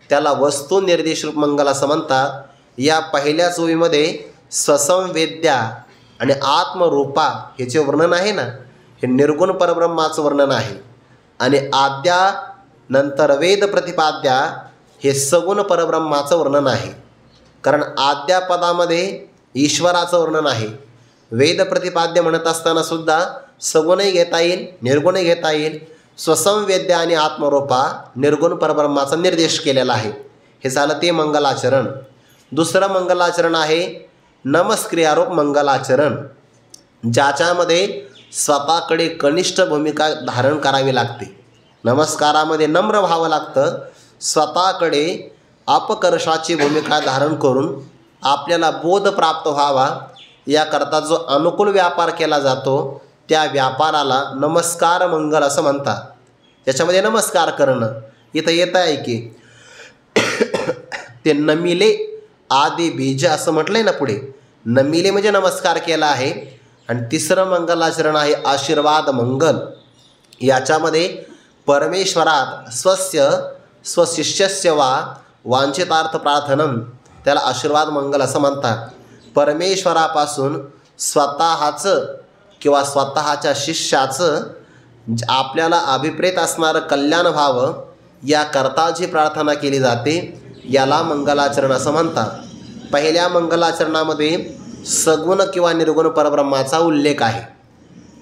त्याला वस्तू निर्देशरूप मंगल असं म्हणतात. या पहिल्याच ओळीमध्ये स्वसंवेद्या आणि आत्मरूपा हे जे वर्णन आहे ना, हे निर्गुण परब्रह्माचं वर्णन आहे. आणि आद्या नंतर वेद प्रतिपाद्या हे सगुण परब्रह्माचं वर्णन आहे. कारण आद्या पदामध्ये ईश्वराचं वर्णन आहे. वेद प्रतिपाद्य म्हणत असताना सुद्धा सगुणही घेता येईल, निर्गुणही घेता येईल. स्वसंवेद्या आणि आत्मरूपा निर्गुण परब्रह्माचा निर्देश केलेला आहे. हे झालं ते मंगलाचरण. दुसरं मंगलाचरण आहे नमस्क्रियारूप मंगलाचरण, ज्याच्यामध्ये स्वतःकडे कनिष्ठ भूमिका धारण करावी लागते. नमस्कारामध्ये नम्र व्हावं लागतं. स्वतःकडे अपकर्षाची भूमिका धारण करून आपल्याला बोध प्राप्त व्हावा याकरता जो अनुकूल व्यापार केला जातो त्या व्यापाराला नमस्कार मंगल असं म्हणतात. त्याच्यामध्ये नमस्कार करणं इथं येतं आहे की ते नमिले आदी बीज असं म्हटलं आहे ना पुढे, नमिले म्हणजे नमस्कार केला आहे. आणि तिसरं मंगलाचरण आहे आशीर्वाद मंगल. याच्यामध्ये परमेश्वरात स्वशिष्यस्य वा वांछितार्थ प्रार्थनम, त्याला आशीर्वाद मंगल असं म्हणतात. परमेश्वरापासून स्वतःचं किंवा स्वतःच्या शिष्याचं आपल्याला अभिप्रेत असणारं कल्याण व्हावं याकरता जी प्रार्थना केली जाते याला मंगलाचरण असं म्हणतात. पहिल्या मंगलाचरणामध्ये सगुण किंवा निर्गुण परब्रह्माचा उल्लेख आहे.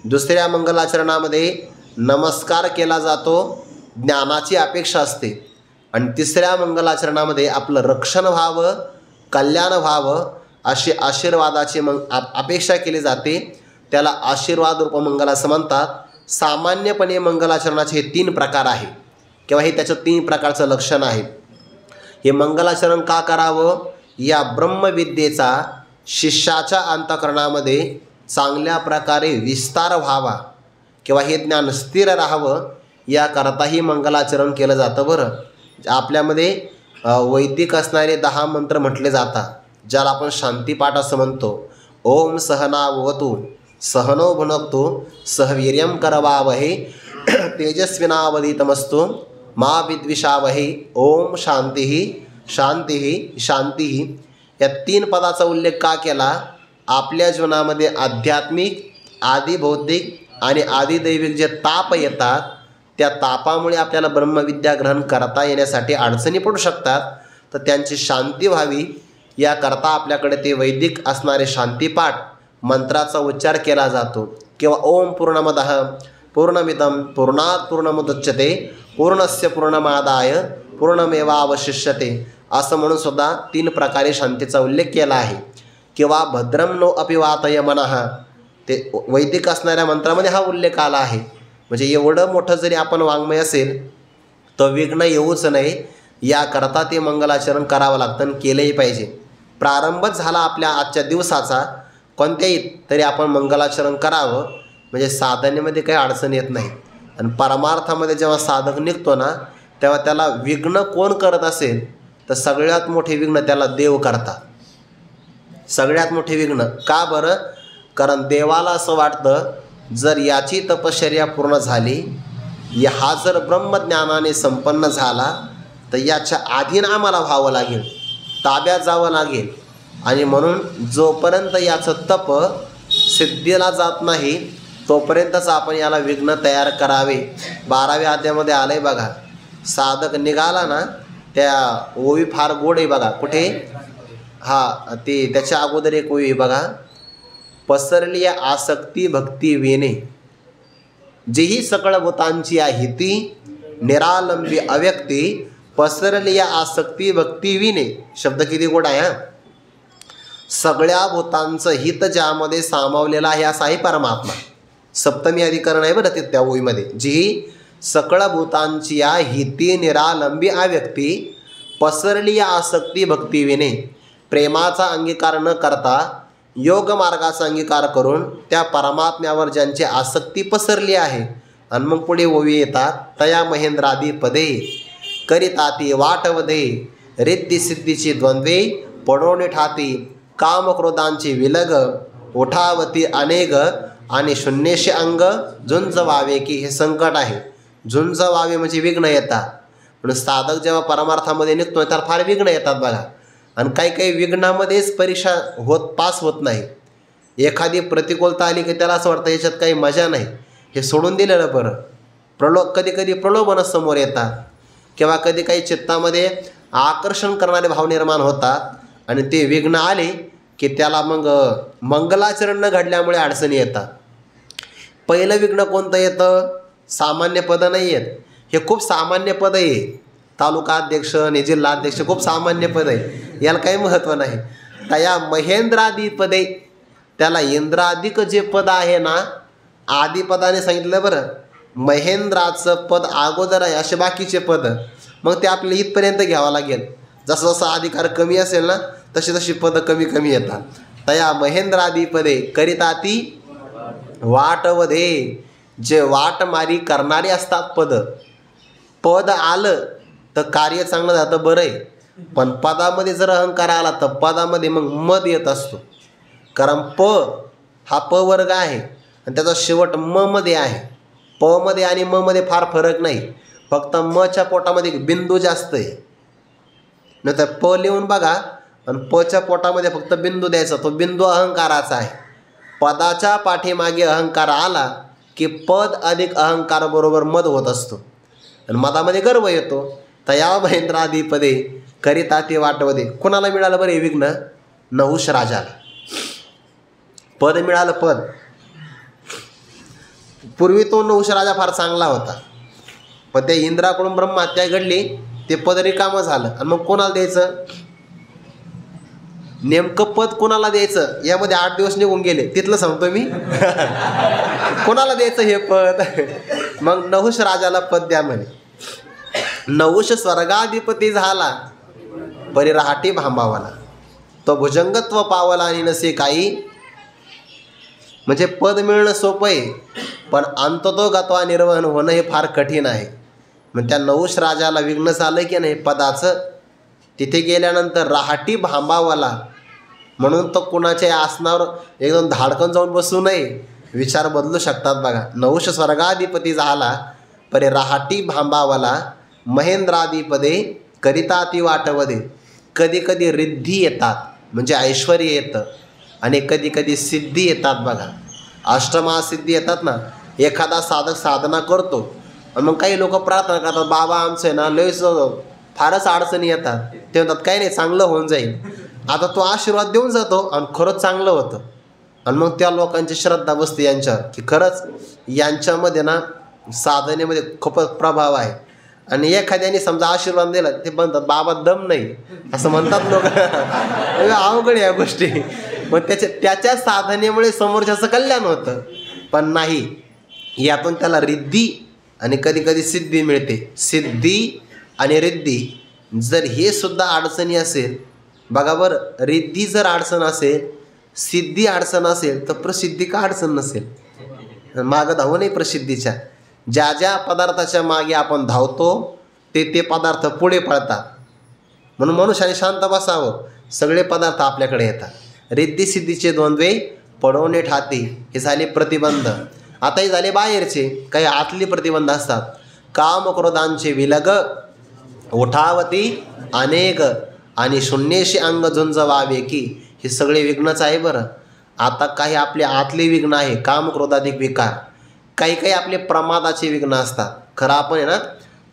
दुसऱ्या मंगलाचरणामध्ये नमस्कार केला जातो, ज्ञानाची अपेक्षा असते. आणि तिसऱ्या मंगलाचरणामध्ये आपलं रक्षण व्हावं, कल्याण व्हावं अशी आशीर्वादाची अपेक्षा केली जाते. त्याला आशीर्वाद रूप मंगल असं म्हणतात. सामान्यपणे मंगलाचरणाचे हे 3 प्रकार आहे किंवा हे त्याचं 3 प्रकारचं लक्षण आहे. हे मंगलाचरण का करावं? या ब्रह्मविद्येचा शिष्याच्या अंतःकरणामध्ये चांगल्या प्रकारे विस्तार व्हावा किंवा हे ज्ञान स्थिर राहावं याकरताही मंगलाचरण केलं जातं. बरं, आपल्यामध्ये वैदिक असणारे 10 मंत्र म्हटले जातात, ज्याला आपण शांतीपाठ असं म्हणतो. ओम सहनावतु सहनो भुनक्तु सहवीर्यं करवावहे तेजस्विनावधीतमस्तु मा विद्विषावहे. ओम शांती शांती शांती. या 3 पदाचा उल्लेख का केला? आपल्या जीवनामध्ये आध्यात्मिक, आदी भौतिक आणि आदी दैविक जे ताप येतात त्या तापामुळे आपल्याला ब्रह्मविद्या ग्रहण करता येण्यासाठी अडचणी पडू शकतात. तर त्यांची शांती व्हावी याकरता आपल्याकडे ते वैदिक असणारे शांतीपाठ मंत्राचा उच्चार केला जातो. किंवा ओम पूर्णमदः पूर्णमिदं पूर्णात् पूर्णमुदच्यते पूर्णस्य पूर्णमादाय पूर्णमेवावशिष्यते असं म्हणून सुद्धा 3 प्रकारे शांतीचा उल्लेख केला आहे. किंवा भद्रं नो अपि वातय मनः, ते वैदिक असणाऱ्या मंत्रामध्ये हा उल्लेख आला आहे. म्हणजे एवढं मोठं जरी आपण वाङ्मय असेल तर विघ्न येऊच नये याकरता ते मंगलाचरण करावं लागतं आणि केलंही पाहिजे. प्रारंभच झाला आपल्या आजच्या दिवसाचा कोणत्याही तरी आपण मंगलाचरण करावं, म्हणजे साधनेमध्ये काही अडचण येत नाही. आणि परमार्थामध्ये जेव्हा साधक निघतो ना तेव्हा त्याला विघ्न कोण करत असेल तर सगळ्यात मोठे विघ्न त्याला देव करतात. सगळ्यात मोठे विघ्न का बरं? कारण देवाला असं वाटतं जर याची तपश्चर्या पूर्ण झाली, हा जर ब्रह्मज्ञानाने संपन्न झाला तर याच्या अधीन आम्हाला व्हावं लागेल, ताब्यात जावं लागेल. आणि म्हणून जोपर्यंत याचं तप सिद्धीला जात नाही तोपर्यंतच आपण याला विघ्न तयार करावे. 12व्या अध्यायामध्ये आलं आहे बघा. साधक निघाला ना, त्या ओवी फार गोड आहे बघा. कुठे? हा, ते त्याच्या अगोदर एक ओवी बघा. पसरली आसक्ती भक्ती वेणे जेही सकळ भूतांची हिती निरालंबी अव्यक्ती पसरली आसक्ती भक्ती विने. शब्द किती गोड आहे हा. सगळ्या भूतांचं हित ज्यामध्ये सामावलेलं आहे असा आहे परमात्मा. सप्तमी अधिकरण आहे बरं ते त्या ओळीमध्ये. जी सकळ भूतांची या हिती निरालंबी अव्यक्ती पसरली आसक्ती भक्ती विने. प्रेमाचा अंगीकार न करता योग मार्गाचा अंगीकार करून त्या परमात्म्यावर ज्यांची आसक्ती पसरली आहे. आणि मग पुढे ओवी येतात. तया महेंद्रादी पदे करिताती वाटवदे रिद्धी सिद्धीची द्वंद्वे पडोणे ठाती कामक्रोधांची विलग उठावती अनेक आणि शून्यशे अंग झुंज व्हावे. की हे संकट आहे. झुंज व्हावे म्हणजे विघ्न येतात. म्हणून साधक जेव्हा परमार्थामध्ये निघतो त्याला फार विघ्न येतात बघा. आणि काही काही विघ्नामध्येच परीक्षा पास होत नाही. एखादी प्रतिकूलता आली की त्याला असं वाटतं याच्यात काही मजा नाही, हे सोडून दिलेलं बरं. कधी कधी प्रलोभनं समोर येतात किंवा कधी काही चित्तामध्ये आकर्षण करणारे भाव निर्माण होतात आणि ते विघ्न आले की त्याला मग मंगलाचरण न घडल्यामुळे अडचणी येतात. पहिलं विघ्न कोणतं येतं? सामान्य पदं नाही आहेत. हे खूप सामान्य पद आहे. तालुका अध्यक्ष आणि जिल्हा अध्यक्ष खूप सामान्य पद आहे, याला काही महत्त्व नाही. तया महेंद्रादी पदे, त्याला इंद्राधिक जे पद आहे ना, आदिपदाने सांगितलं बरं. महेंद्राचं पद अगोदर आहे असे बाकीचे पद, मग ते आपल्याला इथपर्यंत घ्यावं लागेल. जसं जसं अधिकार कमी असेल ना तशी तशी पदं कमी कमी येतात. तया महेंद्रादी पदे करिताती वाटवधे, जे वाटमारी करणारे असतात पद. पद आलं तर कार्य चांगलं जातं, बरं आहे. पण पदामध्ये जर अहंकार आला तर पदामध्ये मग मद येत असतो. कारण प हा प वर्ग आहे आणि त्याचा शेवट म मध्ये आहे. प मध्ये आणि म मध्ये फार फरक नाही, फक्त मच्या पोटामध्ये बिंदू जास्त आहे. नंतर प लिहून बघा आणि पच्या पोटामध्ये फक्त बिंदू द्यायचा, तो बिंदू अहंकाराचा आहे. पदाच्या पाठीमागे अहंकार आला की पद अधिक अहंकार बरोबर मद होत असतो आणि मदामध्ये गर्व येतो. तया महेंद्रादिपदे करिता ते वाटवदे. कोणाला मिळालं बरं हे विघ्न? नहुष राजाला पद मिळालं. पद पूर्वी तो नहुष राजा फार चांगला होता, पण त्या इंद्राकडून ब्रह्महत्या घडली, ते पद रिकामं झालं. आणि मग कोणाला द्यायचं? नेमकं पद कोणाला द्यायचं यामध्ये 8 दिवस निघून गेले, तिथलं सांगतो मी. कोणाला द्यायचं हे पद? मग नहुष राजाला पद द्या म्हणे. नहुष स्वर्गाधिपती झाला परी रहाटी भांबावाला, तो भुजंगत्व पावला आणि नसे काही. म्हणजे पद मिळणं सोपं आहे, पण अंततो गत्वा निर्वहन होणं हे फार कठीण आहे. मग त्या नहुष राजाला विघ्न झालं की नाही पदाचं. तिथे गेल्यानंतर रहाटी भांबावाला म्हणून तो कुणाच्या आसनावर एकदम धाडकन जाऊन बसू नये, विचार बदलू शकतात बघा. नहुष स्वर्गाधिपती झाला परे रहाटी भांबावाला, महेंद्रादिपदे करिता ती वाटवदे. कधी कधी रिद्धी येतात म्हणजे ऐश्वर येतं, आणि कधी कधी सिद्धी येतात बघा. अष्टमहासिद्धी येतात ना. एखादा साधक साधना करतो आणि मग काही लोक प्रार्थना करतात, बाबा आमचं आहे ना लयच फारच अडचणी येतात. ते म्हणतात काही नाही, चांगलं होऊन जाईल. आता तो आशीर्वाद देऊन जातो आणि खरंच चांगलं होतं. आणि मग त्या लोकांची श्रद्धा बसते यांच्यावर की खरंच यांच्यामध्ये ना साधनेमध्ये खूपच प्रभाव आहे. आणि एखाद्याने समजा आशीर्वाद दिला, ते म्हणतात बाबा दम नाही असं म्हणतात लोक. अवघड या गोष्टी. मग त्याच्या साधनेमुळे समोरच्याचं कल्याण होतं, पण नाही, यातून त्याला रिद्धी आणि कधी कधी सिद्धी मिळते. सिद्धी आणि रिद्धी जर हे सुद्धा अडचणी असेल बघा बरं, रिद्धी जर अडचण असेल, सिद्धी अडचण असेल, तर प्रसिद्धी का अडचण नसेल? मागं धावू नये प्रसिद्धीच्या. ज्या ज्या पदार्थाच्या मागे आपण धावतो ते पदार्थ पुढे पळतात. म्हणून मनुष्याने शांत बसावं, सगळे पदार्थ आपल्याकडे येतात. रिद्धी सिद्धीचे द्वंद्वे पडवणे ठाती, हे झाले प्रतिबंध. आताही झाले बाहेरचे, काही आतली प्रतिबंध असतात. काम क्रोधांचे विलग उठावती अनेक, आणि शून्यशी अंग झुंजवावे की, हे सगळे विघ्नच आहे बरं. आता काही आपले आतले विघ्न आहे, काम क्रोधाधिक विकार. काही काही आपले प्रमादाचे विघ्न असतात. खरं आपण आहे ना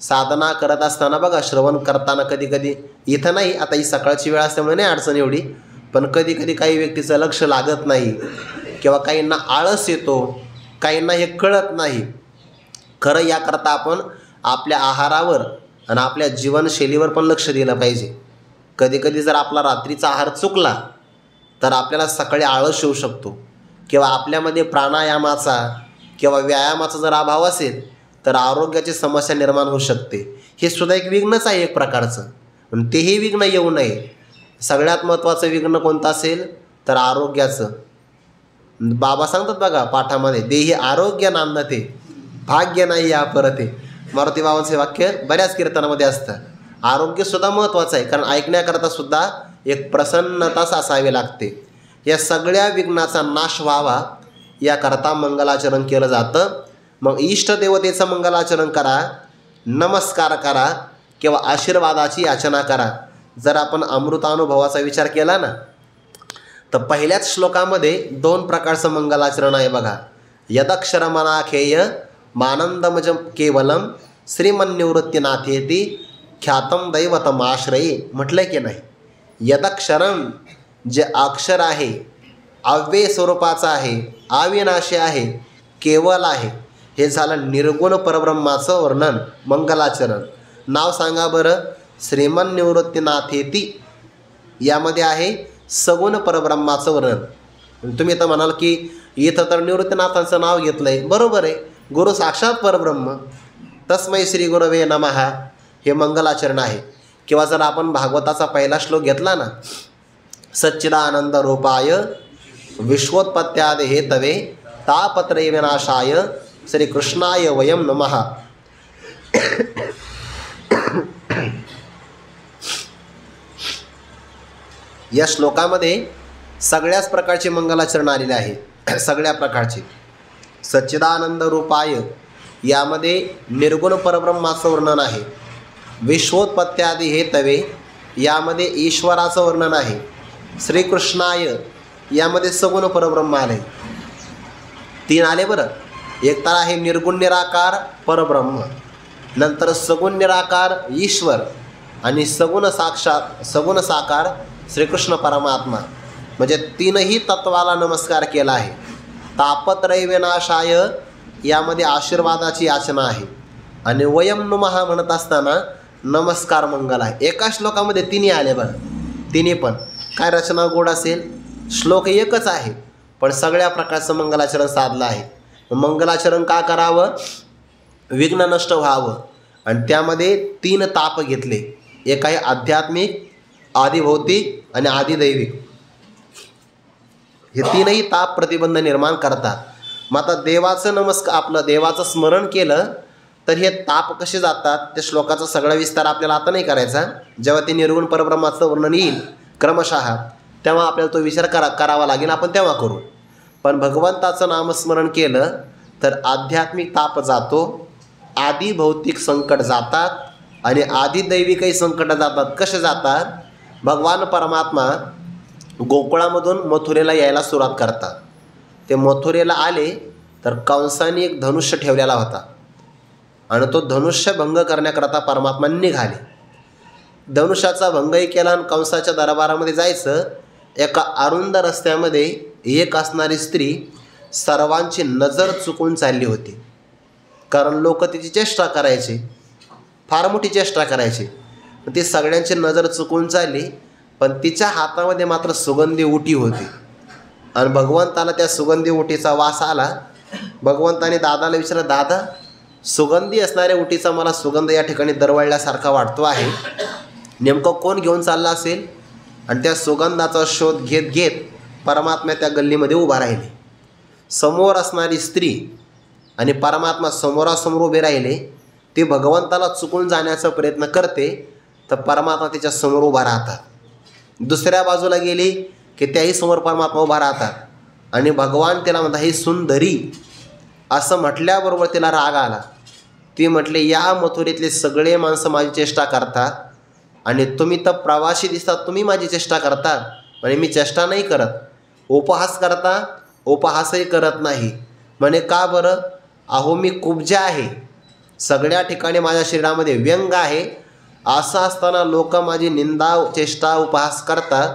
साधना करत असताना बघा, श्रवण करताना कधी कधी, इथं नाही, आता ही सकाळची वेळ असल्यामुळे नाही अडचण एवढी, पण कधी कधी काही व्यक्तीचं लक्ष लागत नाही किंवा काहींना आळस येतो, काहींना हे कळत नाही. खरं याकरता आपण आपल्या आहारावर आणि आपल्या जीवनशैलीवर पण लक्ष दिलं पाहिजे. कधी कधी जर आपला रात्रीचा आहार चुकला तर आपल्याला सकाळी आळस येऊ शकतो, किंवा आपल्यामध्ये प्राणायामाचा किंवा व्यायामाचा जर अभाव असेल तर आरोग्याची समस्या निर्माण होऊ शकते. हे सुद्धा एक विघ्नच आहे एक प्रकारचं, पण तेही विघ्न येऊ नये. सगळ्यात महत्त्वाचं विघ्न कोणतं असेल तर आरोग्याचं. बाबा सांगतात बघा पाठामध्ये, देही आरोग्य नांदते भाग्य नाही या परते. मारुती बाबांचे वाक्य बऱ्याच कीर्तनामध्ये असतं. आरोग्यसुद्धा महत्त्वाचं आहे, कारण ऐकण्याकरता सुद्धा एक प्रसन्नताच असावी लागते. या सगळ्या विघ्नाचा नाश व्हावा याकरता मंगलाचरण केलं जातं. मग इष्टदेवतेचं मंगलाचरण करा, नमस्कार करा किंवा आशीर्वादाची याचना करा. जर आपण अमृतानुभवाचा विचार केला ना, तर पहिल्याच श्लोकामध्ये 2 प्रकारचं मंगलाचरण आहे बघा. यदक्षरमनाखेय मानंदमजम केवलम श्रीमन्निवृत्तीनाथेती ख्यातम दैवतमाश्रये, म्हटलंय की नाही. यदक्षरम जे अक्षर आहे, अव्यय स्वरूपाचं आहे, अविनाशी आहे, केवल आहे, हे झालं निर्गुण परब्रह्माचं वर्णन मंगलाचरण. नाव सांगा बरं. श्रीमन्निवृत्तीनाथेती यामध्ये आहे सगुण परब्रह्माचं वर्णन. तुम्ही तर म्हणाल की इथं तर निवृत्तीनाथांचं नाव घेतलं आहे, बरोबर आहे. गुरु साक्षात परब्रह्म, तस्मै श्री गुरवे नमः, हे मंगलाचरण आहे. किंवा जर आपण भागवताचा पहिला श्लोक घेतला ना, सच्चिदानंद रूपाय विश्वोत्पत्त्यादि हेतवे तापत्रय विनाशाय श्रीकृष्णाय वयम नमः. या श्लोकामध्ये सगळ्याच प्रकारचे मंगलाचरण आलेले आहे, सगळ्या प्रकारचे. सच्चिदानंद रूपाय यामध्ये निर्गुण परब्रह्माचं वर्णन आहे. विश्वोत्पत्त्यादी हे तवे यामध्ये ईश्वराचं वर्णन आहे. श्रीकृष्णाय यामध्ये सगुण परब्रह्म आले. 3 आले बरं. एक तर आहे निर्गुण निराकार परब्रह्म, नंतर सगुण निराकार ईश्वर आणि सगुण साकार श्रीकृष्ण परमात्मा. म्हणजे 3ही तत्वाला नमस्कार केला आहे. तापत्रय विनाशाय यामध्ये आशीर्वादाची याचना आहे. आणि वयम नुमः म्हणत असताना नमस्कार मंगल आहे. एका श्लोकामध्ये 3 आले बरं. 3 पण काय रचना गोड असेल. श्लोक एकच आहे पण सगळ्या प्रकारचं मंगलाचरण साधलं आहे. मंगलाचरण का करावं, विघ्न नष्ट व्हावं. आणि त्यामध्ये 3 ताप घेतले. एक आहे आध्यात्मिक, आदिभौतिक आणि आदिदैविक. हे 3ही ताप प्रतिबंध निर्माण करतात. मग आता देवाचं देवाचं स्मरण केलं तर हे ताप कसे जातात त्या श्लोकाचा सगळा विस्तार आपल्याला आता नाही करायचा. जेव्हा ते निर्गुण परब्रह्माचं वर्णन येईल क्रमशः तेव्हा आपल्याला तो विचार करावा लागेल, आपण तेव्हा करू. पण भगवंताचं नामस्मरण केलं तर आध्यात्मिक ताप जातो, आदी भौतिक संकट जातात आणि आदी दैविकही संकट जातात. कसे जातात, भगवान परमात्मा गोकुळामधून मथुरेला यायला सुरुवात करतात. ते मथुरेला आले तर कंसाने एक धनुष्य ठेवलेला होता आणि तो धनुष्य भंग करण्याकरता परमात्मा निघाले. धनुष्याचा भंगही केला आणि कंसाच्या दरबारामध्ये जायचं. एका अरुंद रस्त्यामध्ये एक असणारी स्त्री सर्वांची नजर चुकून चालली होती. कारण लोक तिची चेष्टा करायचे, फार मोठी चेष्टा करायची. ती सगळ्यांची नजर चुकून चालली पण तिच्या हातामध्ये मात्र सुगंधी उटी होती. आणि भगवंताला त्या सुगंधी उटीचा वास आला. भगवंताने दादाला विचारलं, दादा सुगंधी असणाऱ्या उटीचा मला सुगंध या ठिकाणी दरवळल्यासारखा वाटतो आहे, नेमकं कोण घेऊन चालला असेल. आणि त्या सुगंधाचा शोध घेत घेत परमात्मा त्या गल्लीमध्ये उभा राहिले. समोर असणारी स्त्री आणि परमात्मा समोरासमोर उभे राहिले. ते भगवंताला चुकून जाण्याचा प्रयत्न करते तर परमात्मा तिच्या समोर उभा राहतात. दुसऱ्या बाजूला गेली की त्याही समोर परमात्मा उभा राहतात. आणि भगवान तिला म्हणतात, ही सुंदरी असं म्हटल्याबरोबर तिला राग आला. ती म्हटले, या मथुरेतले सगळे माणसं माझी चेष्टा करतात आणि तुम्ही तर प्रवासी दिसतात, तुम्ही माझी चेष्टा करतात. म्हणे मी चेष्टा नाही करत. उपहास करता, उपहासही करत नाही. म्हणे का बरं. अहो मी कुब्जा आहे, सगळ्या ठिकाणी माझ्या शरीरामध्ये व्यंग आहे. असं असताना लोक माझी निंदा चेष्टा उपहास करतात.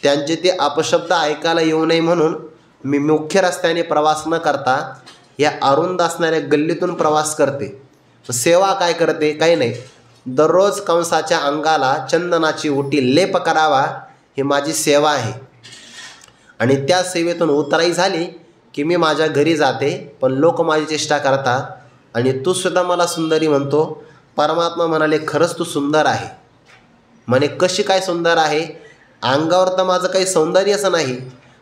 त्यांचे ते अपशब्द ऐकायला येऊ नये म्हणून मी मुख्य रस्त्याने प्रवास न करता या अरुंद असणाऱ्या गल्लीतून प्रवास करते. सेवा काय करते, काही नाही. दररोज कंसाच्या अंगाला चंदनाची उटी लेप करावा ही माझी सेवा आहे. आणि त्या सेवेतून उतराई झाली की मी माझ्या घरी जाते. पण लोक माझी चेष्टा करतात आणि तू सुद्धा मला सुंदरी म्हणतो. परमात्मा म्हणाले, खरंच तू सुंदर आहे. म्हणे कशी काय सुंदर आहे, अंगावर तर माझं काही सौंदर्यच नाही.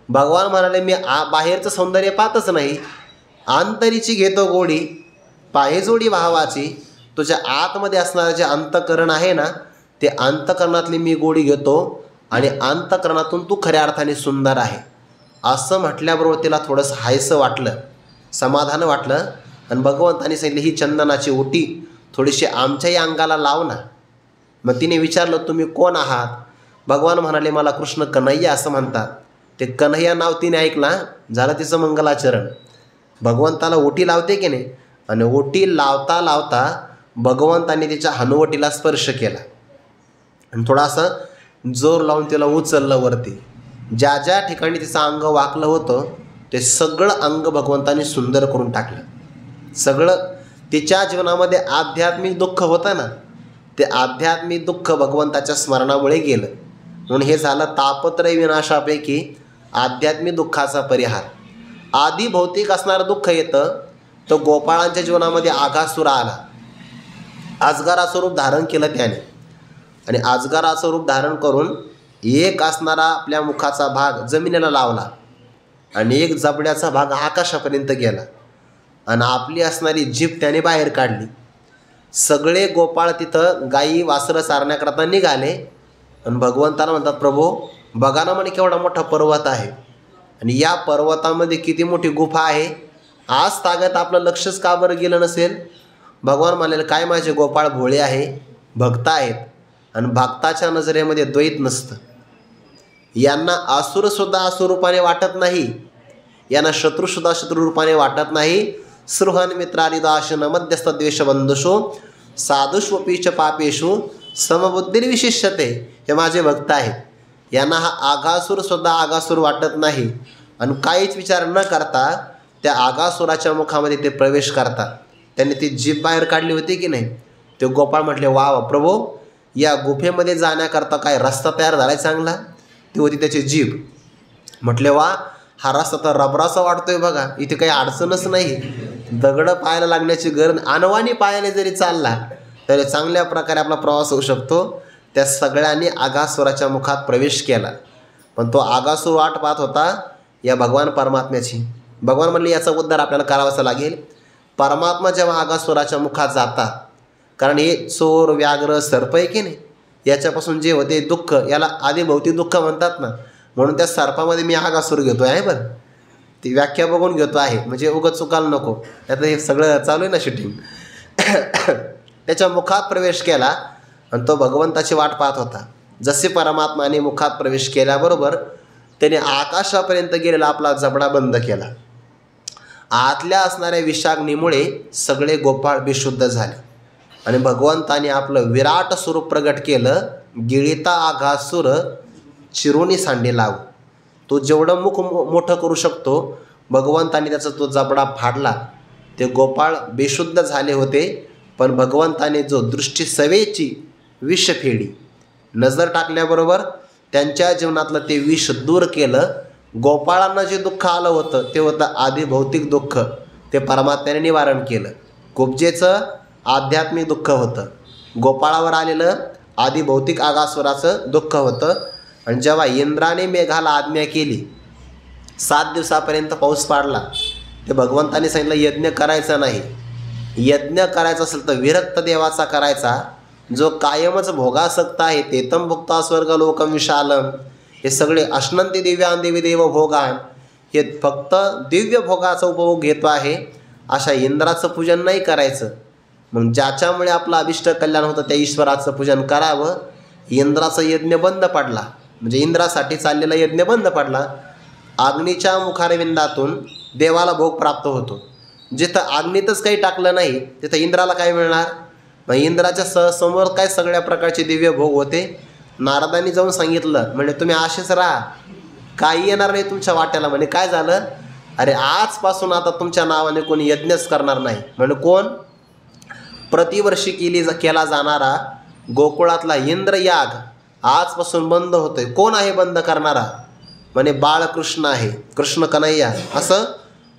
भगवान म्हणाले, मी बाहेरचं सौंदर्य पाहतच नाही, आंतरीची घेतो गोडी, पायजोडी भावाची. तुझ्या आतमध्ये असणारं जे अंतःकरण आहे ना, ते अंतःकरणातली मी गोडी घेतो आणि अंतःकरणातून तू खऱ्या अर्थाने सुंदर आहे. असं म्हटल्याबरोबर तिला थोडंसं हायसं वाटलं, समाधान वाटलं. आणि भगवंताने सांगितलं, ही चंदनाची ओटी थोडीशी आमच्याही अंगाला लाव ना. मग तिने विचारलं, तुम्ही कोण आहात. भगवान म्हणाले, मला कृष्ण कन्हैया असं म्हणतात. ते कन्हैया नाव तिने ऐकला, झालं तिचं मंगलाचरण. भगवंताला ओटी लावते की नाही, आणि ओटी लावता लावता भगवंताने तिच्या हनुवटीला स्पर्श केला आणि थोडासा जोर लावून तिला उचललं वरती. ज्या ज्या ठिकाणी तिचं अंग वाकलं होतं ते सगळं अंग भगवंताने सुंदर करून टाकलं. सगळं तिच्या जीवनामध्ये आध्यात्मिक दुःख होतं ना, ते आध्यात्मिक दुःख भगवंताच्या स्मरणामुळे गेलं. म्हणून हे झालं तापत्रय विनाशापैकी आध्यात्मिक दुःखाचा परिहार. आधी भौतिक असणारं दुःख येतं तर गोपाळांच्या जीवनामध्ये आघासुर आला. अजगराचं रूप धारण केलं त्याने. आणि अजगराचं रूप धारण करून एक असणारा आपल्या मुखाचा भाग जमिनीला लावला आणि एक जबड्याचा भाग आकाशापर्यंत गेला आणि आपली असणारी जीभ त्याने बाहेर काढली. सगळे गोपाळ तिथं गायी वासरं चारण्याकरता निघाले आणि भगवंताला म्हणतात, प्रभो बघा ना म्हणे केवढा मोठा पर्वत आहे आणि या पर्वतामध्ये किती मोठी गुफा आहे. आज तागत आपलं लक्षच का बरं गेलं नसेल. भगवान म्हणाले काय माझे गोपाळ भोळे आहे, भक्त आहेत आणि भक्ताच्या नजरेमध्ये द्वैत नसतं. यांना असुरसुद्धा असुरूपाने वाटत नाही, यांना शत्रूसुद्धा शत्रुरूपाने वाटत नाही. सृहन मित्रारिदाशन मध्यस्थ द्वेषबंधुषु साधुष्वपीच पापेषु समबुद्धिर्विशिष्यते. हे माझे भक्त आहेत. यांना हा आगासूरसुद्धा आगासूर वाटत नाही आणि काहीच विचार न करता त्या आगासुराच्या मुखामध्ये ते प्रवेश करतात. त्यांनी ती जीभ बाहेर काढली होती की नाही. ते गोपाळ म्हटले वा वा प्रभो, या गुफेमध्ये जाण्याकरता काय रस्ता तयार झाला चांगला. ती होती त्याची जीभ. म्हटले वा, हा रस्ता तर रबराचा वाटतोय बघा, इथे काही अडचणच नाही. दगडं पायाला लागण्याची गरज, अनवाणी पायाने जरी चालला तरी चांगल्या प्रकारे आपला प्रवास होऊ शकतो. त्या सगळ्यांनी आगासुराच्या मुखात प्रवेश केला. पण तो आगासूर वाट पाहत होता या भगवान परमात्म्याची. भगवान म्हणले याचा उद्धार आपल्याला करावाचा लागेल. परमात्मा जेव्हा आगासुराच्या मुखात जातात, कारण हे चोर व्याघ्र सर्प आहे की नाही, याच्यापासून जे होते दुःख, याला आदिभौतिक दुःख म्हणतात ना. म्हणून त्या सर्पामध्ये मी आगासूर घेतो आहे बरं, ती व्याख्या बघून घेतो आहे, म्हणजे उगाच चुकायला नको. आता हे सगळं चालू आहे ना शूटिंग. त्याच्या मुखात प्रवेश केला आणि तो भगवंताची वाट पाहत होता. जसे परमात्माने मुखात प्रवेश केल्याबरोबर त्याने आकाशापर्यंत गेलेला आपला जबडा बंद केला. आतल्या असणाऱ्या विषाग्नीमुळे सगळे गोपाळ बेशुद्ध झाले आणि भगवंताने आपलं विराट स्वरूप प्रगट केलं. गिळिता आघासूर चिरुनी सांडे लावू. तो जेवढं मुख मोठं करू शकतो भगवंताने त्याचा तो जबडा फाडला. ते गोपाळ बेशुद्ध झाले होते, पण भगवंताने जो दृष्टी सवेची विष फेडी, नजर टाकल्याबरोबर त्यांच्या जीवनातलं ते विष दूर केलं. गोपाळांना जे दुःख आलं होतं ते होतं आदिभौतिक दुःख, ते परमात्म्याने निवारण केलं. कुब्जेचं आध्यात्मिक दुःख होतं, गोपाळावर आलेलं आदिभौतिक आगासुराचं दुःख होतं. आणि जेव्हा इंद्राने मेघाला आज्ञा केली 7 दिवसापर्यंत पाऊस पाडला, ते भगवंताने सांगितलं यज्ञ करायचा नाही. यज्ञ करायचा असेल तर विरक्त देवाचा करायचा, जो कायमच भोगासक्त आहे. तेतम भुक्ता स्वर्ग लोकम विशालम. हे सगळे अश्नंती दिव्यान देवी देव भोगान, हे फक्त दिव्य भोगाचा उपभोग घेतो आहे. अशा इंद्राचं पूजन नाही करायचं. मग ज्याच्यामुळे आपलं अभिष्ट कल्याण होतं त्या ईश्वराचं पूजन करावं. इंद्राचा यज्ञ बंद पडला, म्हणजे इंद्रासाठी चाललेला यज्ञ बंद पडला. अग्नीच्या मुखारविंदातून देवाला भोग प्राप्त होतो. जिथं अग्नीतच काही टाकलं नाही तिथं इंद्राला काय मिळणार. मग इंद्राच्या समोर काय सगळ्या प्रकारचे दिव्य भोग होते. नारदांनी जाऊन सांगितलं, म्हणजे तुम्ही असेच राहा, काही येणार नाही तुमच्या वाट्याला. म्हणे काय झालं, अरे आजपासून आता तुमच्या नावाने कोणी यज्ञच करणार नाही. म्हणजे कोण, प्रतिवर्षी केला जाणारा गोकुळातला इंद्रयाग आजपासून बंद होतोय. कोण आहे बंद करणारा. म्हणे बाळकृष्ण आहे, कृष्ण कन्हैया. असं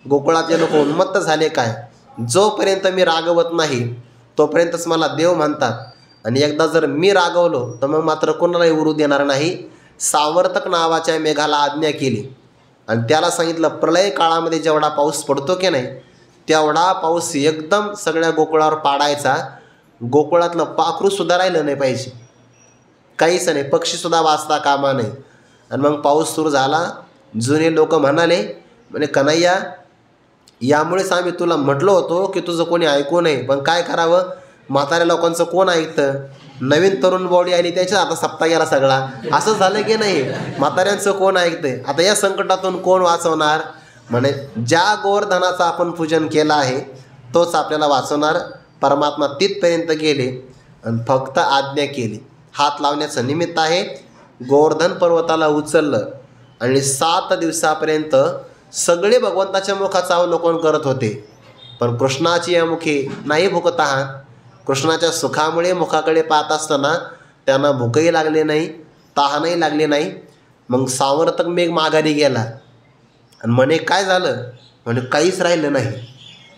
गोकुळातले लोक उन्मत्त झाले. काय, जोपर्यंत मी रागवत नाही तोपर्यंतच मला देव म्हणतात, आणि एकदा जर मी रागवलो तर मग मात्र कोणालाही उरू देणार नाही. सावर्तक नावाच्या मेघाला आज्ञा केली आणि त्याला सांगितलं प्रलय काळामध्ये जेवढा पाऊस पडतो की नाही तेवढा पाऊस एकदम सगळ्या गोकुळावर पाडायचा. गोकुळातलं पाखरूसुद्धा राहिलं नाही पाहिजे, काहीच नाही, पक्षीसुद्धा वाचता कामा नाही. आणि मग पाऊस सुरू झाला. जुने लोक म्हणाले, म्हणे कन्हैया, यामुळेच आम्ही तुला म्हटलो होतो की तुझं कोणी ऐकू नये, पण काय करावं, म्हाताऱ्या लोकांचं कोण ऐकतं. नवीन तरुण बॉडी आली त्याच्या आता सप्ताह गेला सगळा. असं झालं की नाही, म्हाताऱ्यांचं कोण ऐकतंय. आता या संकटातून कोण वाचवणार. म्हणे ज्या गोवर्धनाचं आपण पूजन केलं आहे तोच आपल्याला वाचवणार. परमात्मा तिथपर्यंत गेले आणि फक्त आज्ञा केली. हात लावण्याचं निमित्त आहे. गोवर्धन पर्वताला उचललं आणि 7 दिवसापर्यंत सगळे भगवंताच्या मुखाचं अवलोकन करत होते. पण कृष्णाची या मुखे नाही भुकत आहात. कृष्णाच्या सुखामुळे मुखाकडे पाहत असताना त्यांना भूकही लागले नाही, तहानही लागले नाही. मग सावर्तक मेघ माघारी गेला आणि म्हणे काय झालं. म्हणे काहीच राहिलं नाही.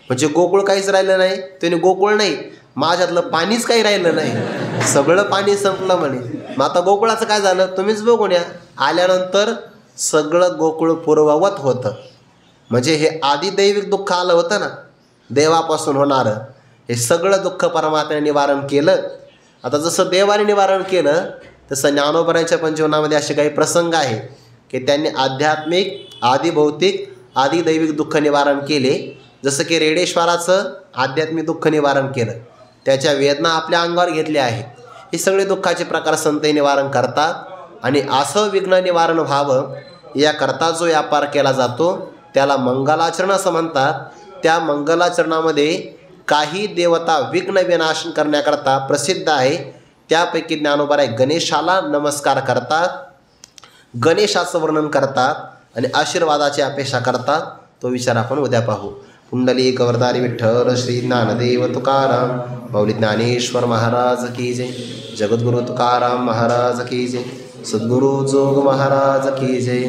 म्हणजे गोकुळ काहीच राहिलं नाही. त्याने गोकुळ नाही, माझ्यातलं पाणीच काही राहिलं नाही, सगळं पाणी संपलं म्हणे. मग आता गोकुळाचं काय झालं तुम्हीच बघून या. आल्यानंतर सगळं गोकुळ पूर्ववत होतं. म्हणजे हे आदिदैविक दुःख आलं होतं ना देवापासून होणारं, हे सगळं दुःख परमात्म्याने निवारण केलं. आता जसं देवाने निवारण केलं तसं ज्ञानोबरांच्या पण जीवनामध्ये असे काही प्रसंग आहे की त्यांनी आध्यात्मिक, आदी भौतिक, आदी दैविक दुःख निवारण केले. जसं की रेडेश्वराचं आध्यात्मिक दुःख निवारण केलं, त्याच्या वेदना आपल्या अंगावर घेतल्या आहेत. हे सगळे दुःखाचे प्रकार संत निवारण करतात. आणि असं विघ्न निवारण व्हावं याकरता जो व्यापार केला जातो त्याला मंगलाचरण असं म्हणतात. त्या मंगलाचरणामध्ये काही देवता विघ्न विनाशन करण्याकरता प्रसिद्ध आहे. त्यापैकी ज्ञानोबराय गणेशाला नमस्कार करतात, गणेशाचं वर्णन करतात आणि आशीर्वादाची अपेक्षा करतात. तो विचार आपण उद्या पाहू. पुंडलिक वरदारी विठ्ठल श्री ज्ञानदेव तुकाराम माऊली ज्ञानेश्वर महाराज की जय. जगद्गुरु तुकाराम महाराज की जय. सद्गुरु जोग महाराज की जय.